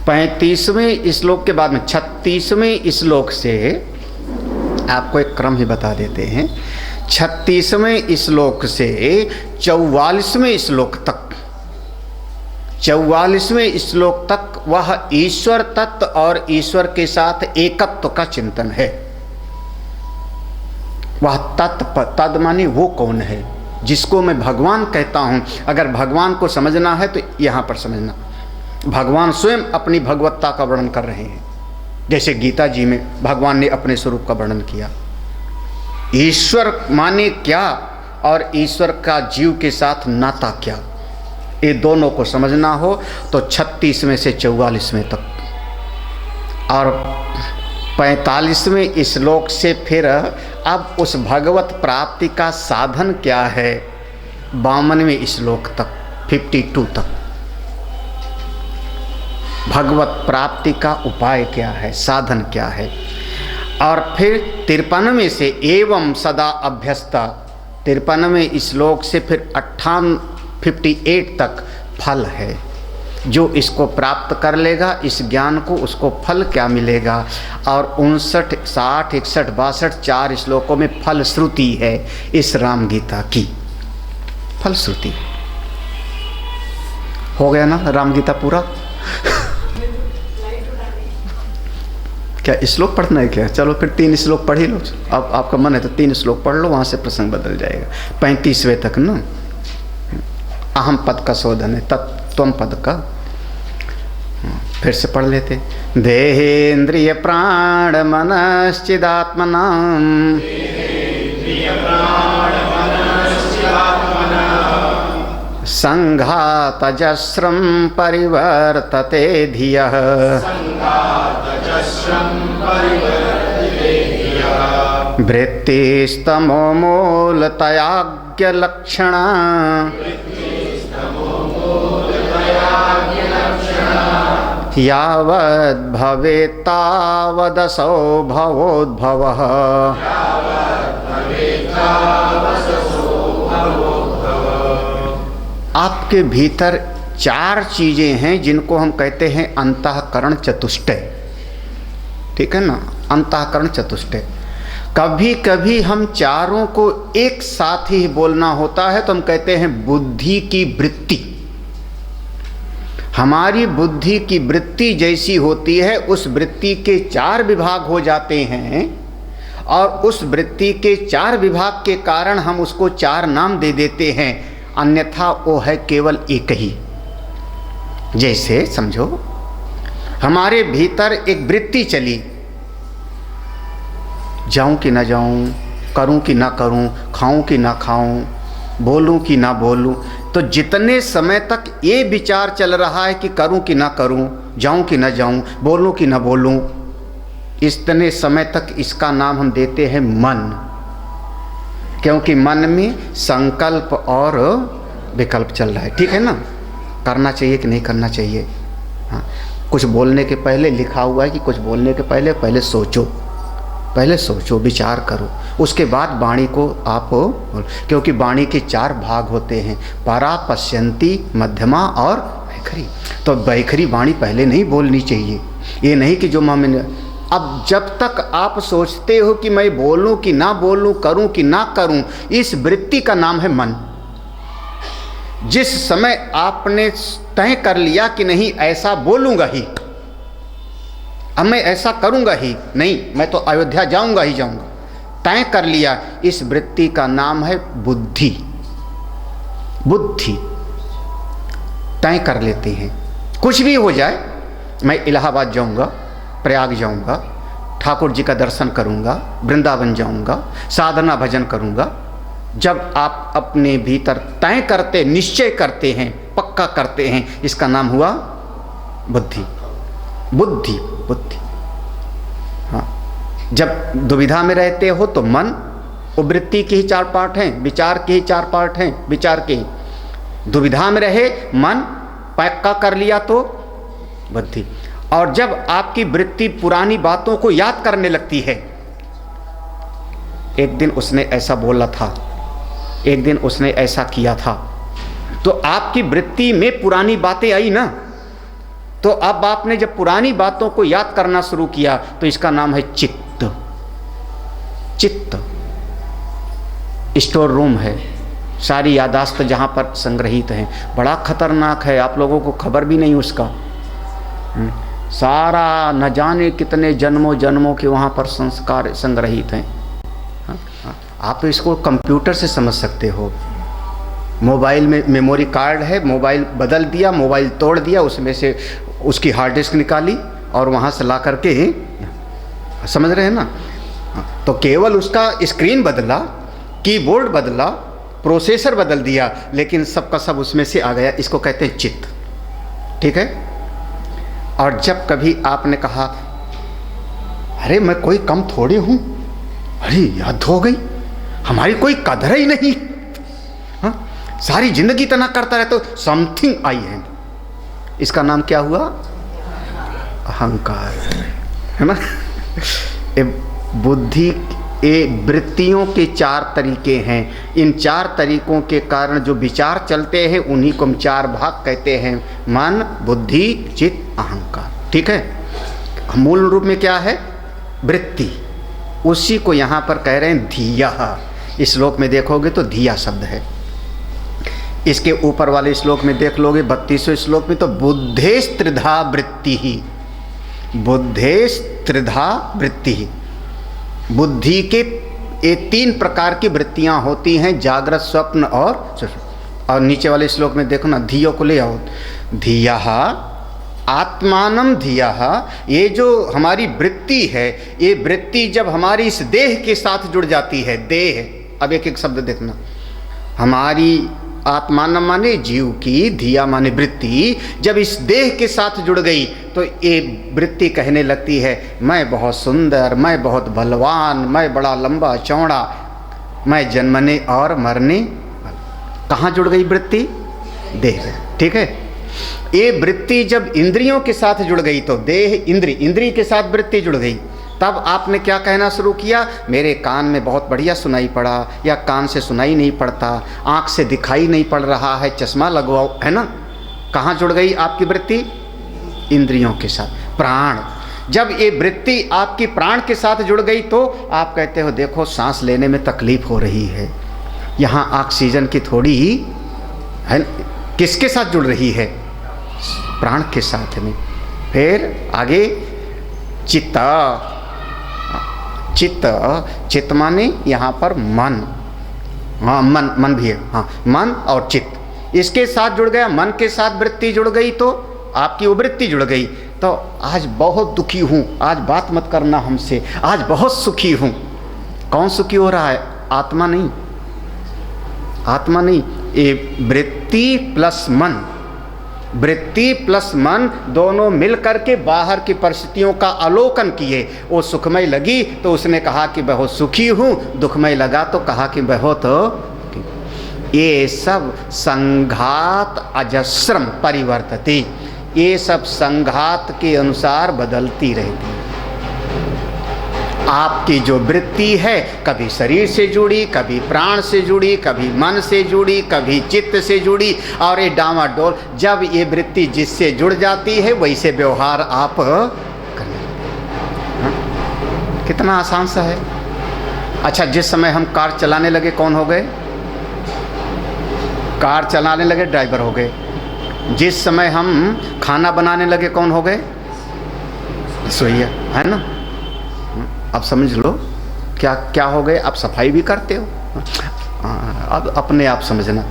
35वें श्लोक के बाद में 36वें श्लोक से आपको एक क्रम ही बता देते हैं। 36वें श्लोक से 44वें श्लोक तक, 44वें श्लोक तक वह ईश्वर तत्व और ईश्वर के साथ एकत्व का चिंतन है। वह तत्व, तद माने वो कौन है जिसको मैं भगवान कहता हूँ। अगर भगवान को समझना है तो यहाँ पर समझना, भगवान स्वयं अपनी भगवत्ता का वर्णन कर रहे हैं। जैसे गीता जी में भगवान ने अपने स्वरूप का वर्णन किया। ईश्वर माने क्या और ईश्वर का जीव के साथ नाता क्या, ये दोनों को समझना हो तो 36वें से 44वें तक, और 45वें श्लोक से फिर अब उस भगवत प्राप्ति का साधन क्या है 52वें श्लोक तक। 52 तक। भगवत प्राप्ति का उपाय क्या है, साधन क्या है। और फिर 53वें से एवं सदा अभ्यस्ता, 53वें श्लोक से फिर 58 तक फल है। जो इसको प्राप्त कर लेगा, इस ज्ञान को, उसको फल क्या मिलेगा। और 59, 60, 61, 62 4 श्लोकों में फल श्रुति है इस राम गीता की, फल श्रुति। हो गया ना राम गीता पूरा। क्या श्लोक पढ़ना है क्या? चलो फिर 3 श्लोक पढ़ ही लो। अब आपका मन है तो 3 श्लोक पढ़ लो, वहाँ से प्रसंग बदल जाएगा। 35वें तक ना, अहम पद का शोधन है, तत्त्वम पद का। फिर से पढ़ लेते। देहेन्द्रिय प्राण मनश्चिदात्मनां संघातजस्रं परिवर्तते धियः वृत्तिस्तमो मूलतयाज्ञलक्षणा यावद् भवेत् तावदसौ भवोद्भवः। आपके भीतर 4 चीजें हैं जिनको हम कहते हैं अंतःकरण चतुष्टय, ठीक है ना, अंतःकरण चतुष्टय। कभी कभी हम चारों को एक साथ ही बोलना होता है तो हम कहते हैं बुद्धि की वृत्ति। हमारी बुद्धि की वृत्ति जैसी होती है, उस वृत्ति के 4 विभाग हो जाते हैं और उस वृत्ति के 4 विभाग के कारण हम उसको 4 नाम दे देते हैं, अन्यथा वो है केवल एक ही। जैसे समझो हमारे भीतर एक वृत्ति चली, जाऊं कि ना जाऊं, करूं कि ना करूं, खाऊं कि ना खाऊं, बोलूं कि ना बोलूं, तो जितने समय तक ये विचार चल रहा है कि करूं कि ना करूं, जाऊं कि ना जाऊं, बोलूं कि ना बोलूं, इतने समय तक इसका नाम हम देते हैं मन। क्योंकि मन में संकल्प और विकल्प चल रहा है, ठीक है ना। करना चाहिए कि नहीं करना चाहिए। हाँ, कुछ बोलने के पहले लिखा हुआ है कि कुछ बोलने के पहले सोचो, विचार करो, उसके बाद वाणी को आप, क्योंकि वाणी के 4 भाग होते हैं, परा, पश्यंती, मध्यमा और वैखरी। तो वैखरी वाणी पहले नहीं बोलनी चाहिए। ये नहीं कि जो मैंने, अब जब तक आप सोचते हो कि मैं बोलूं कि ना बोलूं, करूं कि ना करूं, इस वृत्ति का नाम है मन। जिस समय आपने तय कर लिया कि नहीं ऐसा बोलूंगा ही, अब मैं ऐसा करूंगा ही, नहीं मैं तो अयोध्या जाऊंगा ही जाऊंगा, तय कर लिया, इस वृत्ति का नाम है बुद्धि। बुद्धि तय कर लेते हैं, कुछ भी हो जाए, मैं इलाहाबाद जाऊंगा, प्रयाग जाऊंगा, ठाकुर जी का दर्शन करूंगा, वृंदावन जाऊंगा, साधना भजन करूंगा। जब आप अपने भीतर तय करते, निश्चय करते हैं, पक्का करते हैं, इसका नाम हुआ बुद्धि। बुद्धि हाँ। जब दुविधा में रहते हो तो मन, वृत्ति के ही 4 पार्ट हैं, विचार के ही 4 पार्ट हैं, विचार के ही। दुविधा में रहे मन, पक्का कर लिया तो बुद्धि। और जब आपकी वृत्ति पुरानी बातों को याद करने लगती है, एक दिन उसने ऐसा बोला था, एक दिन उसने ऐसा किया था, तो आपकी वृत्ति में पुरानी बातें आई ना, तो अब आपने जब पुरानी बातों को याद करना शुरू किया तो इसका नाम है चित्त। चित्त स्टोर रूम है, सारी यादाश्त जहाँ पर संग्रहित हैं। बड़ा खतरनाक है, आप लोगों को खबर भी नहीं उसका। सारा न जाने कितने जन्मों के वहाँ पर संस्कार संग्रहित हैं। आप इसको कंप्यूटर से समझ सकते हो। मोबाइल में मेमोरी कार्ड है, मोबाइल बदल दिया, मोबाइल तोड़ दिया, उसमें से उसकी हार्ड डिस्क निकाली और वहाँ से ला करके, समझ रहे हैं ना। तो केवल उसका स्क्रीन बदला, कीबोर्ड बदला, प्रोसेसर बदल दिया, लेकिन सबका सब उसमें से आ गया। इसको कहते हैं चित्त, ठीक है। और जब कभी आपने कहा अरे मैं कोई कम थोड़ी हूँ, अरे याद हो गई, हमारी कोई कदर ही नहीं, हाँ, सारी जिंदगी इतना करता रहे तो समथिंग आई है, इसका नाम क्या हुआ? अहंकार, है ना। ये बुद्धि, ये वृत्तियों के 4 तरीके हैं। इन 4 तरीकों के कारण जो विचार चलते हैं उन्हीं को हम 4 भाग कहते हैं, मन, बुद्धि, चित्त, अहंकार। ठीक है। मूल रूप में क्या है? वृत्ति। उसी को यहाँ पर कह रहे हैं धिया। इस श्लोक में देखोगे तो धिया शब्द है। इसके ऊपर वाले श्लोक में देख लोगे 32वें श्लोक में तो बुद्धेश त्रिधा वृत्ति ही, बुद्धेश त्रिधा वृत्ति ही। बुद्धि के ये 3 प्रकार की वृत्तियां होती हैं, जागृत, स्वप्न और सुषुप्ति। और नीचे वाले श्लोक में देखो ना, धियो को ले आओ। धिया आत्मानम धिया। ये जो हमारी वृत्ति है, ये वृत्ति जब हमारी इस देह के साथ जुड़ जाती है, देह, अब एक एक शब्द देखना, हमारी आत्मानम माने जीव की, धिया माने वृत्ति, जब इस देह के साथ जुड़ गई तो ये वृत्ति कहने लगती है मैं बहुत सुंदर, मैं बहुत बलवान, मैं बड़ा लंबा चौड़ा, मैं जन्मने और मरने। कहाँ जुड़ गई वृत्ति? देह में। ठीक है। ये वृत्ति जब इंद्रियों के साथ जुड़ गई तो देह, इंद्रिय के साथ वृत्ति जुड़ गई, तब आपने क्या कहना शुरू किया? मेरे कान में बहुत बढ़िया सुनाई पड़ा, या कान से सुनाई नहीं पड़ता, आँख से दिखाई नहीं पड़ रहा है, चश्मा लगवाओ, है ना। कहाँ जुड़ गई आपकी वृत्ति? इंद्रियों के साथ। प्राण, जब ये वृत्ति आपकी प्राण के साथ जुड़ गई तो आप कहते हो देखो सांस लेने में तकलीफ हो रही है, यहाँ ऑक्सीजन की थोड़ी है, किसके साथ जुड़ रही है? प्राण के साथ में। फिर आगे चित्त, चित्त माने यहाँ पर मन, हाँ मन भी है, हाँ मन और चित्त इसके साथ जुड़ गया, मन के साथ वृत्ति जुड़ गई तो आपकी वो वृत्ति जुड़ गई। तो आज बहुत दुखी हूँ, आज बात मत करना हमसे, आज बहुत सुखी हूँ। कौन सुखी हो रहा है? आत्मा नहीं, आत्मा नहीं, ये वृत्ति प्लस मन, वृत्ति प्लस मन दोनों मिल करके बाहर की परिस्थितियों का अवलोकन किए। वो सुखमय लगी तो उसने कहा कि बहुत सुखी हूँ, दुखमय लगा तो कहा कि बहुत। ये सब संघात अजस्रम परिवर्तती, ये सब संघात के अनुसार बदलती रहती। आपकी जो वृत्ति है कभी शरीर से जुड़ी, कभी प्राण से जुड़ी, कभी मन से जुड़ी, कभी चित्त से जुड़ी, और ये डामाडोल। जब ये वृत्ति जिससे जुड़ जाती है वैसे व्यवहार आप करने लगते। कितना आसान सा है। अच्छा, जिस समय हम कार चलाने लगे कौन हो गए? कार चलाने लगे ड्राइवर हो गए। जिस समय हम खाना बनाने लगे कौन हो गए? रसोइया, है ना। अब समझ लो क्या क्या हो गए। आप सफाई भी करते हो। अब अपने आप समझना,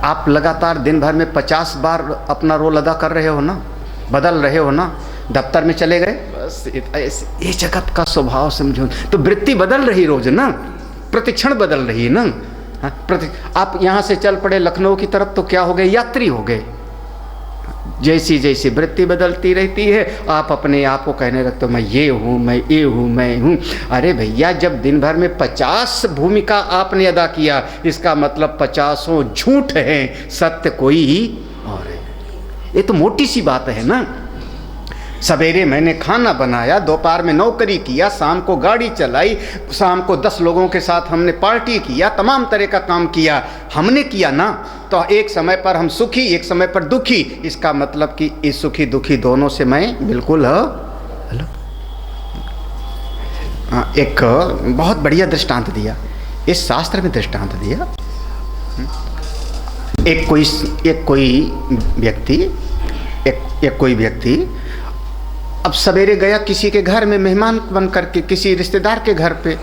आप लगातार दिन भर में 50 बार अपना रोल अदा कर रहे हो ना, बदल रहे हो ना। दफ्तर में चले गए, बस ये जगत का स्वभाव समझो, तो वृत्ति बदल रही रोज ना, प्रतिक्षण बदल रही ना। आप यहाँ से चल पड़े लखनऊ की तरफ तो क्या हो गए? यात्री हो गए। जैसी जैसी वृत्ति बदलती रहती है आप अपने आप को कहने लगते हो मैं ये हूँ, मैं ये हूँ, मैं हूँ। अरे भैया, जब दिन भर में 50 भूमिका आपने अदा किया, इसका मतलब 50 झूठ हैं, सत्य कोई ही और है। ये तो मोटी सी बात है ना। सवेरे मैंने खाना बनाया, दोपहर में नौकरी किया, शाम को गाड़ी चलाई, शाम को 10 लोगों के साथ हमने पार्टी किया, तमाम तरह का काम किया, हमने किया ना। तो एक समय पर हम सुखी, एक समय पर दुखी। इसका मतलब कि इस सुखी दुखी दोनों से मैं बिल्कुल हेलो। एक बहुत बढ़िया दृष्टांत दिया, इस शास्त्र में दृष्टांत दिया। एक कोई व्यक्ति अब सवेरे गया किसी के घर में मेहमान बन करके, किसी रिश्तेदार के घर पे।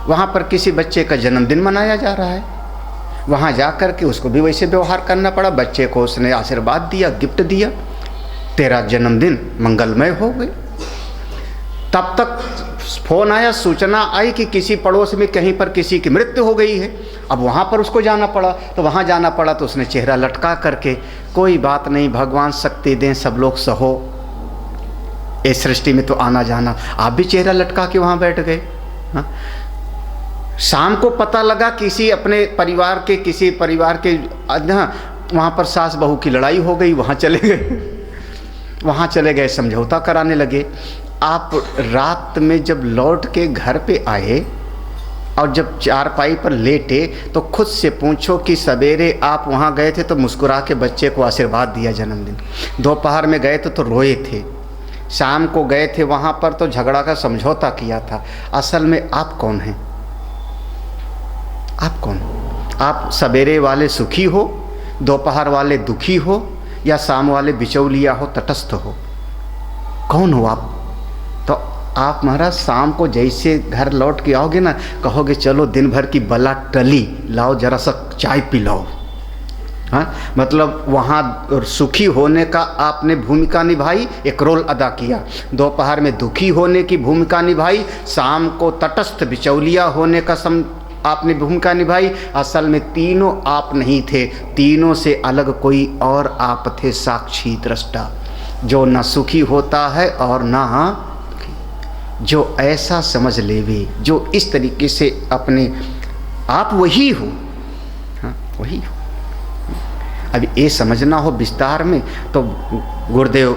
वहाँ पर किसी बच्चे का जन्मदिन मनाया जा रहा है। वहाँ जा कर के उसको भी वैसे व्यवहार करना पड़ा। बच्चे को उसने आशीर्वाद दिया, गिफ्ट दिया, तेरा जन्मदिन मंगलमय हो गए। तब तक फ़ोन आया, सूचना आई कि किसी पड़ोस में कहीं पर किसी की मृत्यु हो गई है। अब वहाँ पर उसको जाना पड़ा। तो वहाँ जाना पड़ा तो उसने चेहरा लटका करके, कोई बात नहीं, भगवान शक्ति दें, सब लोग सहो, इस सृष्टि में तो आना जाना। आप भी चेहरा लटका के वहाँ बैठ गए। हाँ, शाम को पता लगा किसी अपने परिवार के वहाँ पर सास बहू की लड़ाई हो गई, वहाँ चले गए समझौता कराने लगे। आप रात में जब लौट के घर पे आए और जब चारपाई पर लेटे तो खुद से पूछो कि सवेरे आप वहाँ गए थे तो मुस्कुरा के बच्चे को आशीर्वाद दिया जन्मदिन, दोपहर में गए तो रोए थे, शाम को गए थे वहाँ पर तो झगड़ा का समझौता किया था। असल में आप कौन हैं? आप कौन हो? आप सवेरे वाले सुखी हो, दोपहर वाले दुखी हो, या शाम वाले बिचौलिया हो, तटस्थ हो? कौन हो आप? तो आप महाराज शाम को जैसे घर लौट के आओगे ना, कहोगे चलो दिन भर की बला टली, लाओ जरा सा चाय पी लो। हाँ, मतलब वहाँ सुखी होने का आपने भूमिका निभाई, एक रोल अदा किया। दोपहर में दुखी होने की भूमिका निभाई, शाम को तटस्थ बिचौलिया होने का आपने भूमिका निभाई। असल में तीनों आप नहीं थे, तीनों से अलग कोई और आप थे, साक्षी दृष्टा, जो न सुखी होता है और न जो ऐसा समझ लेवे, जो इस तरीके से अपने आप वही हो। हाँ, वही हो। अब ये समझना हो विस्तार में तो गुरुदेव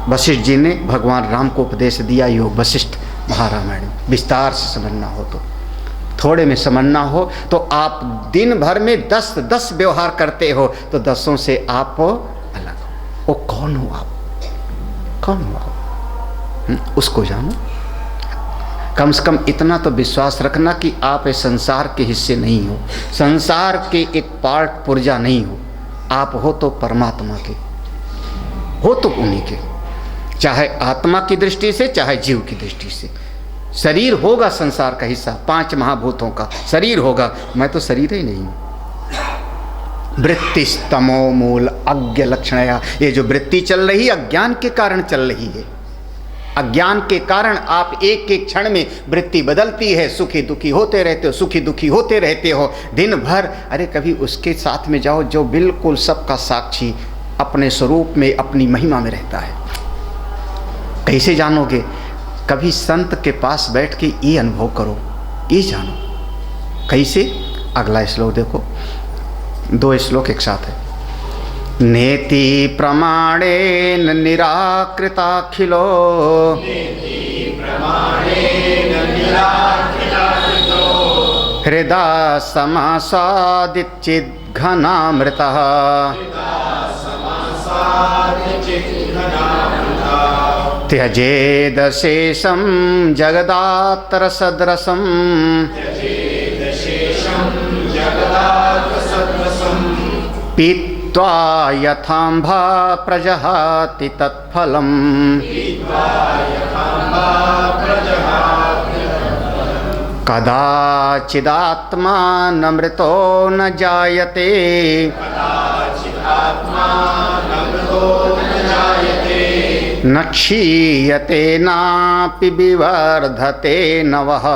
वशिष्ठ जी ने भगवान राम को उपदेश दिया, योग वशिष्ठ महारामायण। विस्तार से समझना हो तो, थोड़े में समझना हो तो आप दिन भर में 10 व्यवहार करते हो तो 10 से आप अलग हो। वो कौन हो आप? कौन हो आप? उसको जानो। कम से कम इतना तो विश्वास रखना कि आप इस संसार के हिस्से नहीं हो, संसार के एक पार्ट पुर्जा नहीं हो। आप हो तो परमात्मा के, हो तो उन्हीं के, चाहे आत्मा की दृष्टि से चाहे जीव की दृष्टि से। शरीर होगा संसार का हिस्सा, 5 महाभूतों का शरीर होगा, मैं तो शरीर ही नहीं हूँ। वृत्तिस्तमो मूल अज्ञ लक्षणया, ये जो वृत्ति चल रही अज्ञान के कारण चल रही है। अज्ञान के कारण आप एक एक क्षण में वृत्ति बदलती है, सुखी दुखी होते रहते हो, सुखी दुखी होते रहते हो दिन भर। अरे कभी उसके साथ में जाओ जो बिल्कुल सबका साक्षी अपने स्वरूप में अपनी महिमा में रहता है। कैसे जानोगे? कभी संत के पास बैठ के ये अनुभव करो, ये जानो। कैसे? अगला श्लोक देखो, 2 श्लोक एक साथ है। नेति प्रमाणेन निराकृताखिलो, हृदय समासादिच्चित् घनामृतः, त्यजेदशेषं जगदातरसद्रसं, पीत्वा यथाम्भा प्रजहाति तत्फलम्, कदाचिदात्मानमृतो न जायते, न क्षीयते नापि विवर्धते नवः,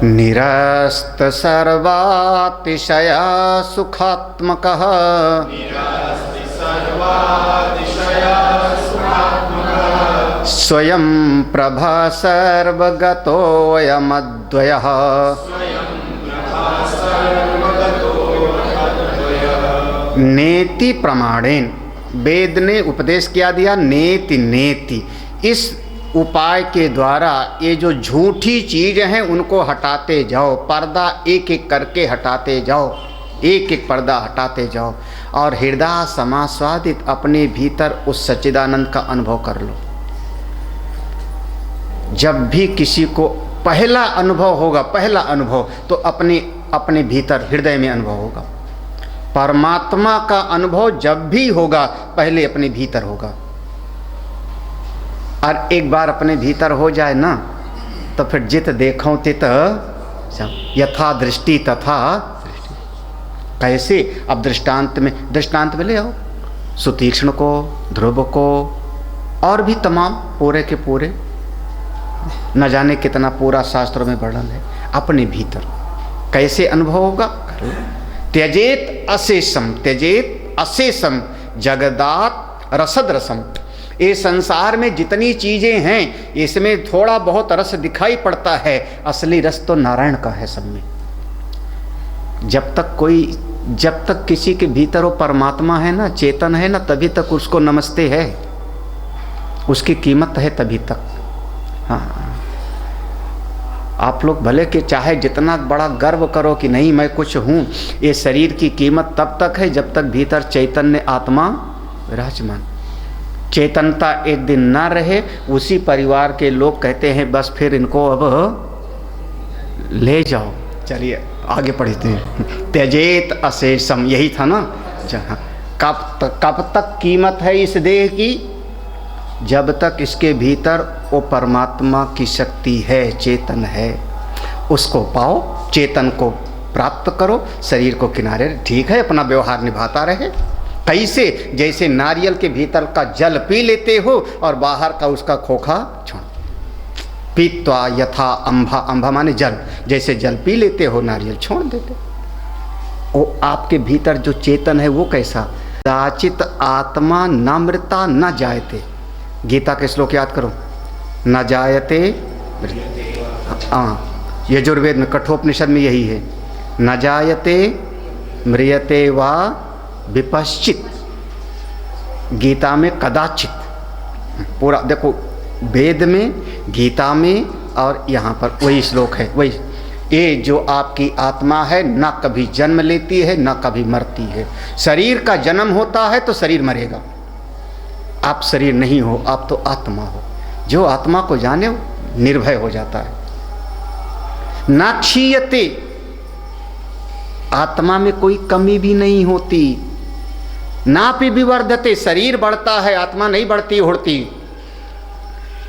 निरस्त सर्वातिशय सुखात्मकः, स्वयं प्रभा सर्वगतोऽयमद्वयः, नेति प्रमाणेन, वेद ने उपदेश क्या दिया? नेति नेति। इस उपाय के द्वारा ये जो झूठी चीज़ हैं उनको हटाते जाओ, पर्दा एक एक करके हटाते जाओ, एक एक पर्दा हटाते जाओ, और हृदय समास्वादित अपने भीतर उस सच्चिदानंद का अनुभव कर लो। जब भी किसी को पहला अनुभव होगा, पहला अनुभव तो अपने भीतर हृदय में अनुभव होगा। परमात्मा का अनुभव जब भी होगा पहले अपने भीतर होगा, और एक बार अपने भीतर हो जाए ना तो फिर जित देखो तित यथा दृष्टि तथा दृष्टि। कैसे? अब दृष्टांत में ले आओ, सुतीक्ष्ण को, ध्रुव को, और भी तमाम पूरे के पूरे, न जाने कितना पूरा शास्त्रों में वर्णन है। अपने भीतर कैसे अनुभव होगा? त्यजेत अशेषम, त्यजेत अशेषम जगदात रसद रसम। ये संसार में जितनी चीज़ें हैं इसमें थोड़ा बहुत रस दिखाई पड़ता है, असली रस तो नारायण का है सब में। जब तक किसी के भीतर वो परमात्मा है ना, चेतन है ना, तभी तक उसको नमस्ते है, उसकी कीमत है तभी तक। हाँ, आप लोग भले कि चाहे जितना बड़ा गर्व करो कि नहीं मैं कुछ हूँ, ये शरीर की कीमत तब तक है जब तक भीतर चैतन्य आत्मा विराजमान। चेतनता एक दिन ना रहे, उसी परिवार के लोग कहते हैं बस फिर इनको अब ले जाओ। चलिए आगे पढ़ते हैं। त्यजेत अशेषम, यही था ना जहाँ कब तक कीमत है इस देह की, जब तक इसके भीतर वो परमात्मा की शक्ति है, चेतन है, उसको पाओ, चेतन को प्राप्त करो, शरीर को किनारे, ठीक है, अपना व्यवहार निभाता रहे। कैसे? जैसे नारियल के भीतर का जल पी लेते हो और बाहर का उसका खोखा छोड़, पीत्वा यथा अंभा, अंभा माने जल, जैसे जल पी लेते हो नारियल छोड़ देते। वो आपके भीतर जो चेतन है वो कैसा? कदाचित आत्मा नमृता न जायते, गीता के श्लोक याद करो, न जायते, हाँ यजुर्वेद में कठोपनिषद में यही है, न जायते म्रियते वा विपश्चित, गीता में कदाचित, पूरा देखो वेद में, गीता में और यहाँ पर वही श्लोक है, वही। ये जो आपकी आत्मा है ना कभी जन्म लेती है ना कभी मरती है। शरीर का जन्म होता है तो शरीर मरेगा, आप शरीर नहीं हो, आप तो आत्मा हो। जो आत्मा को जाने निर्भय हो जाता है। ना क्षीयते, आत्मा में कोई कमी भी नहीं होती। नापि विवर्धते, शरीर बढ़ता है, आत्मा नहीं बढ़ती उड़ती।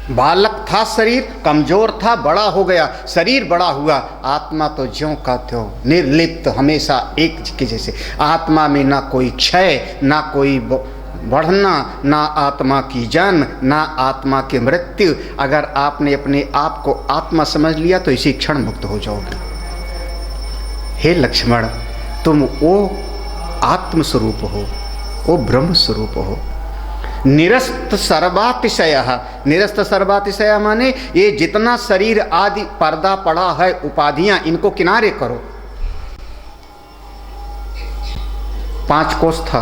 बालक था शरीर, कमजोर था, बड़ा हो गया, शरीर बड़ा हुआ, आत्मा तो ज्यों का त्यों निर्लिप्त, हमेशा एक के जैसे। आत्मा में ना कोई क्षय, ना कोई बढ़ना, ना आत्मा की जन्म, ना आत्मा की मृत्यु। अगर आपने अपने आप को आत्मा समझ लिया तो इसी क्षण मुक्त हो जाओगे। हे लक्ष्मण, तुम वो आत्म स्वरूप हो, वो ब्रह्म स्वरूप हो। निरस्त सर्वातिशय, निरस्त सर्वातिशय माने ये जितना शरीर आदि पर्दा पड़ा है, उपाधियां, इनको किनारे करो। 5 कोष था,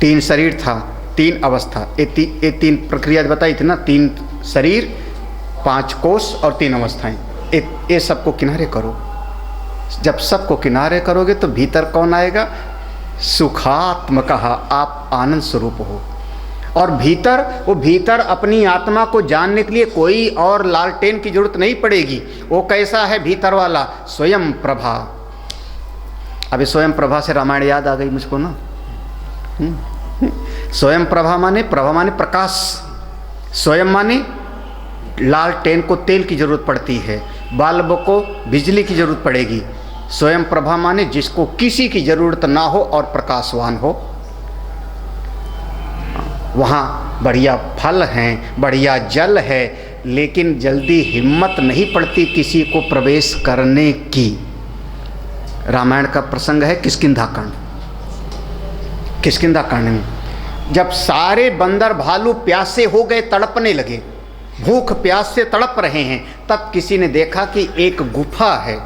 3 शरीर था, 3 अवस्था, ये 3 प्रक्रिया बताई थी ना, 3 शरीर, 5 कोष और 3 अवस्थाएं, ये सबको किनारे करो। जब सबको किनारे करोगे तो भीतर कौन आएगा? सुखात्मक, आप आनंद स्वरूप हो। और भीतर, वो भीतर अपनी आत्मा को जानने के लिए कोई और लालटेन की जरूरत नहीं पड़ेगी। वो कैसा है भीतर वाला? स्वयं प्रभा। अभी स्वयं प्रभा से रामायण याद आ गई मुझको ना। स्वयं प्रभा माने प्रकाश, स्वयं माने लालटेन को तेल की जरूरत पड़ती है, बल्ब को बिजली की जरूरत पड़ेगी। स्वयं प्रभा माने जिसको किसी की जरूरत ना हो और प्रकाशवान हो। वहाँ बढ़िया फल हैं, बढ़िया जल है, लेकिन जल्दी हिम्मत नहीं पड़ती किसी को प्रवेश करने की। रामायण का प्रसंग है किष्किंधा कांड। किष्किंधा कांड में जब सारे बंदर भालू प्यासे हो गए, तड़पने लगे, भूख प्यास से तड़प रहे हैं, तब किसी ने देखा कि एक गुफा है,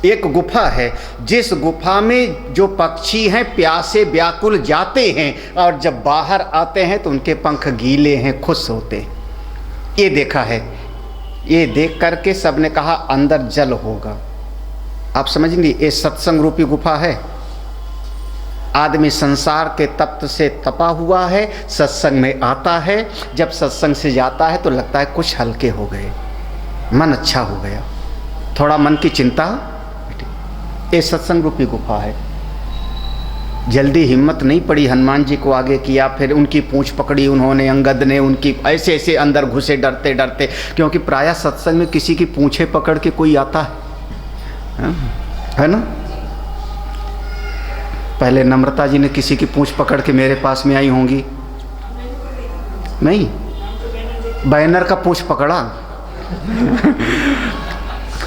एक गुफा है, जिस गुफा में जो पक्षी हैं प्यासे व्याकुल जाते हैं और जब बाहर आते हैं तो उनके पंख गीले हैं, खुश होते हैं। ये देखा है। ये देख करके सबने कहा अंदर जल होगा। आप समझेंगे, ये सत्संग रूपी गुफा है। आदमी संसार के तप्त से तपा हुआ है, सत्संग में आता है, जब सत्संग से जाता है तो लगता है कुछ हल्के हो गए, मन अच्छा हो गया, थोड़ा मन की चिंता। ये सत्संग रूपी गुफा है। जल्दी हिम्मत नहीं पड़ी हनुमान जी को आगे किया, फिर उनकी पूंछ पकड़ी उन्होंने, अंगद ने उनकी, ऐसे ऐसे अंदर घुसे डरते डरते, क्योंकि प्रायः सत्संग में किसी की पूंछे पकड़ के कोई आता है ना। पहले नम्रता जी ने किसी की पूंछ पकड़ के मेरे पास में आई होंगी, नहीं, बैनर का पूंछ पकड़ा।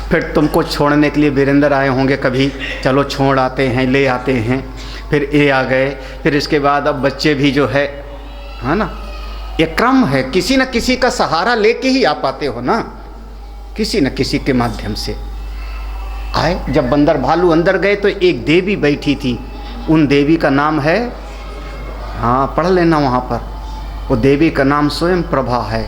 फिर तुमको छोड़ने के लिए वीरेंद्र आए होंगे कभी, चलो छोड़ आते हैं, ले आते हैं, फिर ये आ गए, फिर इसके बाद अब बच्चे भी जो है ना, ये क्रम है, किसी न किसी का सहारा लेके ही आ पाते हो ना, किसी न किसी के माध्यम से आए। जब बंदर भालू अंदर गए तो एक देवी बैठी थी, उन देवी का नाम है, हाँ पढ़ लेना वहाँ पर, वो देवी का नाम स्वयं प्रभा है।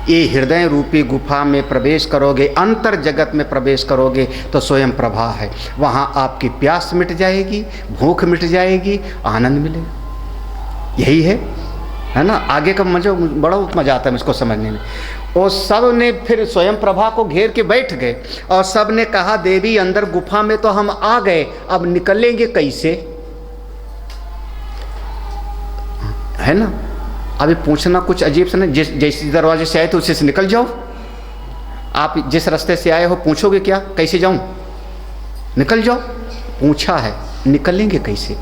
ये हृदय रूपी गुफा में प्रवेश करोगे, अंतर जगत में प्रवेश करोगे तो स्वयं प्रभा है। वहाँ आपकी प्यास मिट जाएगी, भूख मिट जाएगी, आनंद मिलेगा। यही है ना। आगे का मजा, बड़ा मजा आता है मुझको समझने में। और सब ने फिर स्वयं प्रभा को घेर के बैठ गए और सब ने कहा, देवी अंदर गुफा में तो हम आ गए, अब निकलेंगे कैसे, है ना। अभी पूछना कुछ अजीब सा नहीं, जैसे दरवाजे से आए तो उसे से निकल जाओ। आप जिस रास्ते से आए हो पूछोगे क्या, कैसे जाऊं, निकल जाओ। पूछा है, निकलेंगे कैसे।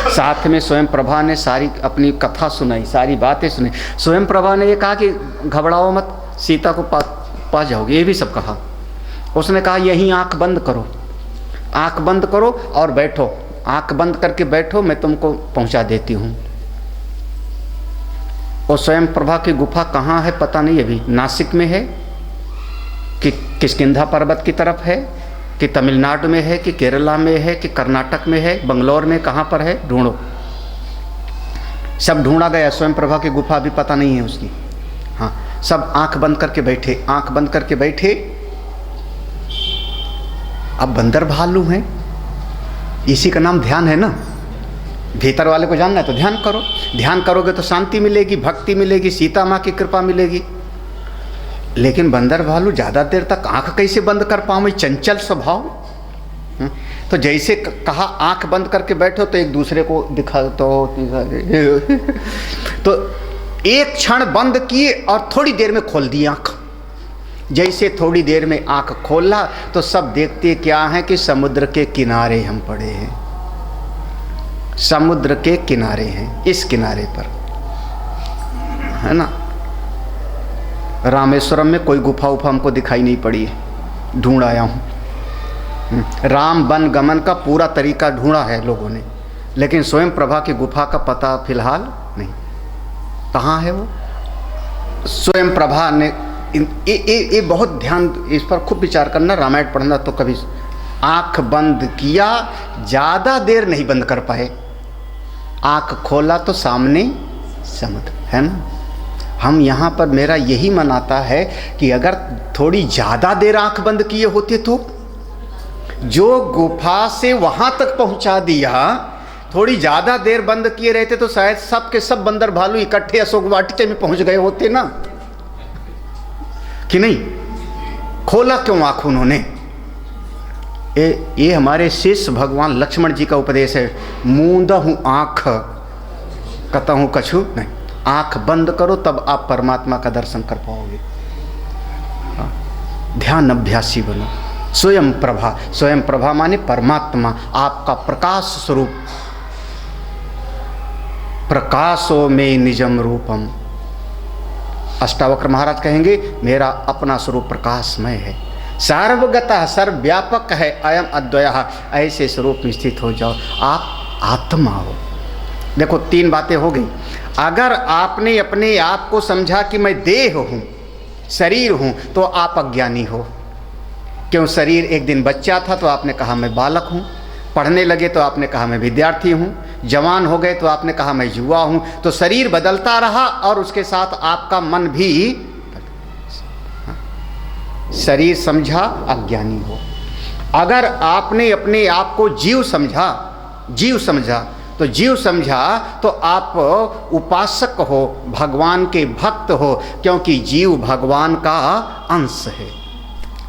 साथ में स्वयं प्रभा ने सारी अपनी कथा सुनाई, सारी बातें सुनी। स्वयं प्रभा ने ये कहा कि घबराओ मत, सीता को पा जाओगे, ये भी सब कहा। उसने कहा यहीं आंख बंद करो, आंख बंद करो और बैठो, आंख बंद करके बैठो, मैं तुमको पहुंचा देती हूँ। और स्वयं प्रभा की गुफा कहाँ है पता नहीं, अभी नासिक में है कि किष्किंधा पर्वत की तरफ है कि तमिलनाडु में है कि केरला में है कि कर्नाटक में है, बंगलौर में, कहाँ पर है ढूंढो। सब ढूंढा गया, स्वयं प्रभा की गुफा भी पता नहीं है उसकी। हाँ, सब आंख बंद करके बैठे, आंख बंद करके बैठे। अब बंदर भालू हैं, इसी का नाम ध्यान है ना। भीतर वाले को जानना है तो ध्यान करो, ध्यान करोगे तो शांति मिलेगी, भक्ति मिलेगी, सीता माँ की कृपा मिलेगी। लेकिन बंदर भालू ज़्यादा देर तक आंख कैसे बंद कर पाऊँ, चंचल स्वभाव। तो जैसे कहा आंख बंद करके बैठो तो एक दूसरे को दिखा तो एक क्षण बंद किए और थोड़ी देर में खोल दी आंख। जैसे थोड़ी देर में आंख खोला तो सब देखते क्या है कि समुद्र के किनारे हम पड़े हैं, समुद्र के किनारे हैं, इस किनारे पर, है ना। रामेश्वरम में कोई गुफा उफा हमको दिखाई नहीं पड़ी है, ढूंढ आया हूँ। राम वन गमन का पूरा तरीका ढूंढा है लोगों ने, लेकिन स्वयं प्रभा की गुफा का पता फिलहाल नहीं, कहाँ है वो। स्वयं प्रभा ने ये बहुत ध्यान, इस पर खूब विचार करना, रामायण पढ़ना तो कभी। आंख बंद किया, ज़्यादा देर नहीं बंद कर पाए, आंख खोला तो सामने समुद्र, है ना। हम यहाँ पर, मेरा यही मन आता है कि अगर थोड़ी ज़्यादा देर आंख बंद किए होते तो, जो गुफा से वहाँ तक पहुँचा दिया, थोड़ी ज़्यादा देर बंद किए रहते तो शायद सब के सब बंदर भालू इकट्ठे अशोक वाटिका में पहुँच गए होते ना, कि नहीं। खोला क्यों आँख उन्होंने। ये हमारे शिष्य भगवान लक्ष्मण जी का उपदेश है, मूंदहूँ आँख कतहूँ कछु नहीं। आँख बंद करो तब आप परमात्मा का दर्शन कर पाओगे। ध्यान अभ्यासी बनो। स्वयं प्रभा, स्वयं प्रभा माने परमात्मा, आपका प्रकाश स्वरूप। प्रकाशो में निजम रूपम। अष्टावक्र महाराज कहेंगे मेरा अपना स्वरूप प्रकाशमय है, सर्वगतः सर्वव्यापक है, अयम अद्वयः। ऐसे स्वरूप में स्थित हो जाओ, आप आत्मा हो। देखो तीन बातें हो गई। अगर आपने अपने आप को समझा कि मैं देह हूँ, शरीर हूँ, तो आप अज्ञानी हो। क्यों, शरीर एक दिन बच्चा था तो आपने कहा मैं बालक हूँ, पढ़ने लगे तो आपने कहा मैं विद्यार्थी हूँ, जवान हो गए तो आपने कहा मैं युवा हूँ। तो शरीर बदलता रहा और उसके साथ आपका मन भी। शरीर समझा, अज्ञानी हो। अगर आपने अपने आप को जीव समझा, जीव समझा तो जीव समझा तो आप उपासक हो, भगवान के भक्त हो, क्योंकि जीव भगवान का अंश है।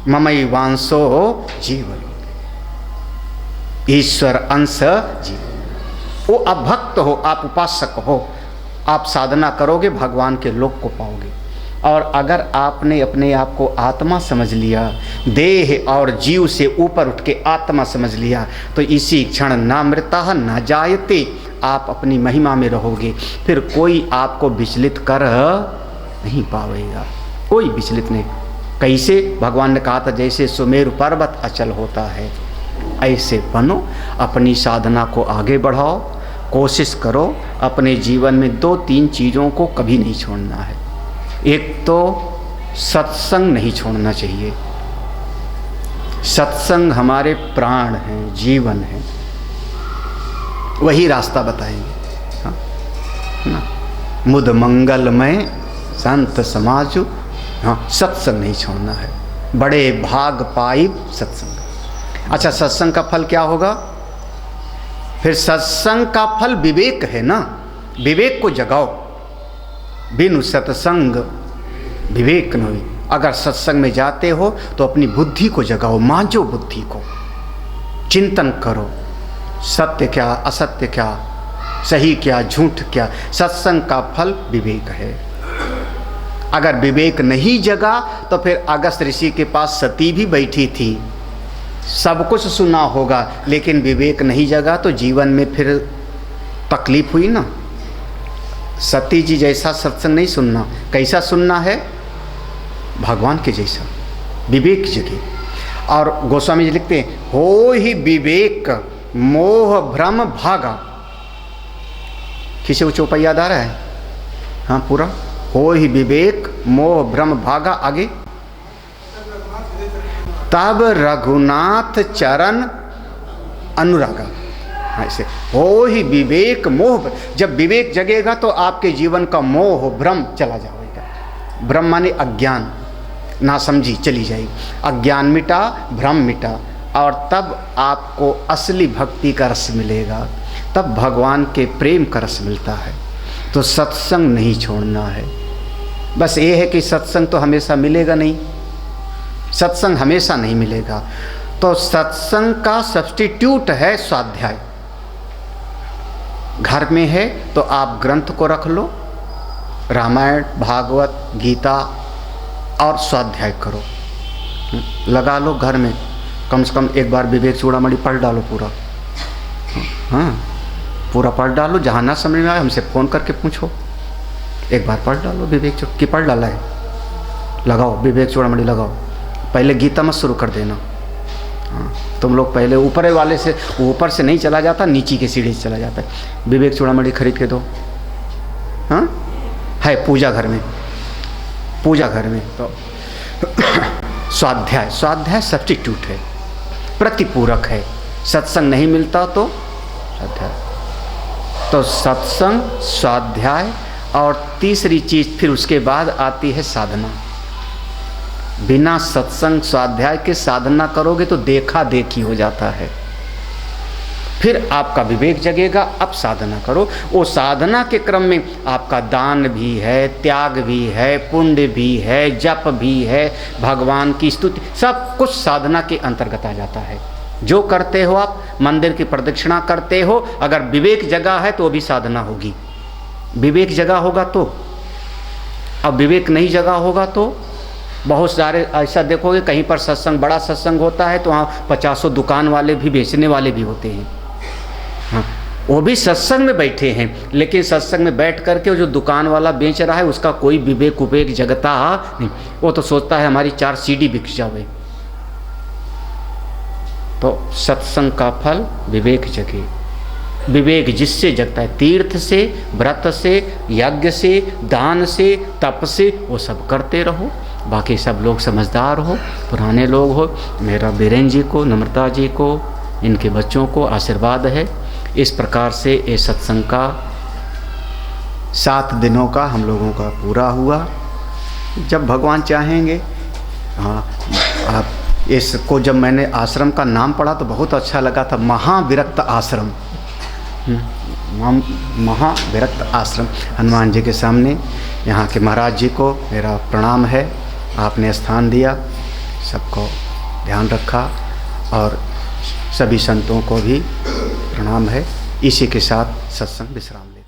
ममैवांशो जीव, ईश्वर अंश जीव। वो आप भक्त हो, आप उपासक हो, आप साधना करोगे भगवान के लोक को पाओगे। और अगर आपने अपने आप को आत्मा समझ लिया, देह और जीव से ऊपर उठ के आत्मा समझ लिया, तो इसी क्षण ना मृता ना जायते, आप अपनी महिमा में रहोगे। फिर कोई आपको विचलित कर नहीं पाएगा, कोई विचलित नहीं। कैसे, भगवान ने कहा था जैसे सुमेरु पर्वत अचल होता है, ऐसे बनो। अपनी साधना को आगे बढ़ाओ, कोशिश करो, अपने जीवन में 2-3 चीज़ों को कभी नहीं छोड़ना है। एक तो सत्संग नहीं छोड़ना चाहिए। सत्संग हमारे प्राण हैं, जीवन है, वही रास्ता बताएंगे। हाँ ना, मुद मंगलमय संत समाजु। हाँ, सत्संग नहीं छोड़ना है। बड़े भाग पाई सत्संग। अच्छा, सत्संग का फल क्या होगा? फिर सत्संग का फल विवेक है ना, विवेक को जगाओ। बिनु सत्संग विवेक न हुई। अगर सत्संग में जाते हो तो अपनी बुद्धि को जगाओ, मांझो बुद्धि को, चिंतन करो, सत्य क्या, असत्य क्या, सही क्या, झूठ क्या। सत्संग का फल विवेक है। अगर विवेक नहीं जगा तो फिर अगस्त ऋषि के पास सती भी बैठी थी, सब कुछ सुना होगा, लेकिन विवेक नहीं जगा तो जीवन में फिर तकलीफ हुई ना। सती जी जैसा सत्संग नहीं सुनना, कैसा सुनना है? भगवान के जैसा, विवेक जगे। और गोस्वामी जी लिखते हैं, हो ही विवेक मोह भ्रम भागा। किसी को चौपाई याद आ रहा है? हाँ, पूरा। हो ही विवेक मोह भ्रम भागा। आगे, तब रघुनाथ चरण अनुरागा। ऐसे हो ही विवेक मोह। जब विवेक जगेगा तो आपके जीवन का मोह भ्रम चला जाएगा। भ्रम माने अज्ञान, नासमझी चली जाएगी। अज्ञान मिटा, भ्रम मिटा, और तब आपको असली भक्ति का रस मिलेगा। तब भगवान के प्रेम का रस मिलता है। तो सत्संग नहीं छोड़ना है। बस ये है कि सत्संग तो हमेशा मिलेगा नहीं, सत्संग हमेशा नहीं मिलेगा। तो सत्संग का सब्स्टिट्यूट है स्वाध्याय। घर में है तो आप ग्रंथ को रख लो, रामायण, भागवत, गीता, और स्वाध्याय करो, लगा लो घर में। कम से कम एक बार विवेक चूड़ामणि पढ़ डालो पूरा। हाँ, पूरा पढ़ डालो। जहाँ ना समझ में आए हमसे फ़ोन करके पूछो, एक बार पढ़ डालो विवेक की पढ़ डाला है, लगाओ विवेक चूड़ामणि लगाओ। पहले गीता मत शुरू कर देना। हाँ, तुम लोग पहले ऊपर वाले से, ऊपर से नहीं चला जाता, नीचे के सीढ़ी से चला जाता है। विवेक चूड़ामणि खरीद के दो। हाँ, है पूजा घर में, पूजा घर में। तो स्वाध्याय, स्वाध्याय सब्स्टिट्यूट है, प्रतिपूरक है। सत्संग नहीं मिलता तो स्वाध्याय। तो सत्संग, स्वाध्याय, और तीसरी चीज़ फिर उसके बाद आती है साधना। बिना सत्संग स्वाध्याय के साधना करोगे तो देखा देखी हो जाता है। फिर आपका विवेक जगेगा, अब साधना करो। वो साधना के क्रम में आपका दान भी है, त्याग भी है, पुण्य भी है, जप भी है, भगवान की स्तुति, सब कुछ साधना के अंतर्गत आ जाता है। जो करते हो आप, मंदिर की प्रदक्षिणा करते हो, अगर विवेक जगा है तो भी साधना होगी। विवेक जगा होगा तो। अब विवेक नहीं जगा होगा तो बहुत सारे ऐसा देखोगे, कहीं पर सत्संग, बड़ा सत्संग होता है तो वहाँ 50 दुकान वाले भी, बेचने वाले भी होते हैं। हाँ, वो भी सत्संग में बैठे हैं, लेकिन सत्संग में बैठ करके जो दुकान वाला बेच रहा है उसका कोई विवेक उवेक जगता नहीं। वो तो सोचता है हमारी 4 सीडी बिक जावे। तो सत्संग का फल विवेक जगे। विवेक जिससे जगता है, तीर्थ से, व्रत से, यज्ञ से, दान से, तप से, वो सब करते रहो। बाकी सब लोग समझदार हो, पुराने लोग हो। मेरा बीरेन जी को, नम्रता जी को, इनके बच्चों को आशीर्वाद है। इस प्रकार से ये सत्संग का 7 दिनों का हम लोगों का पूरा हुआ। जब भगवान चाहेंगे। हाँ, आप इसको, जब मैंने आश्रम का नाम पढ़ा तो बहुत अच्छा लगा था, महाविरक्त आश्रम। महाविरक्त आश्रम। हनुमान जी के सामने यहाँ के महाराज जी को मेरा प्रणाम है, आपने स्थान दिया, सबको ध्यान रखा, और सभी संतों को भी प्रणाम है। इसी के साथ सत्संग विश्राम ले।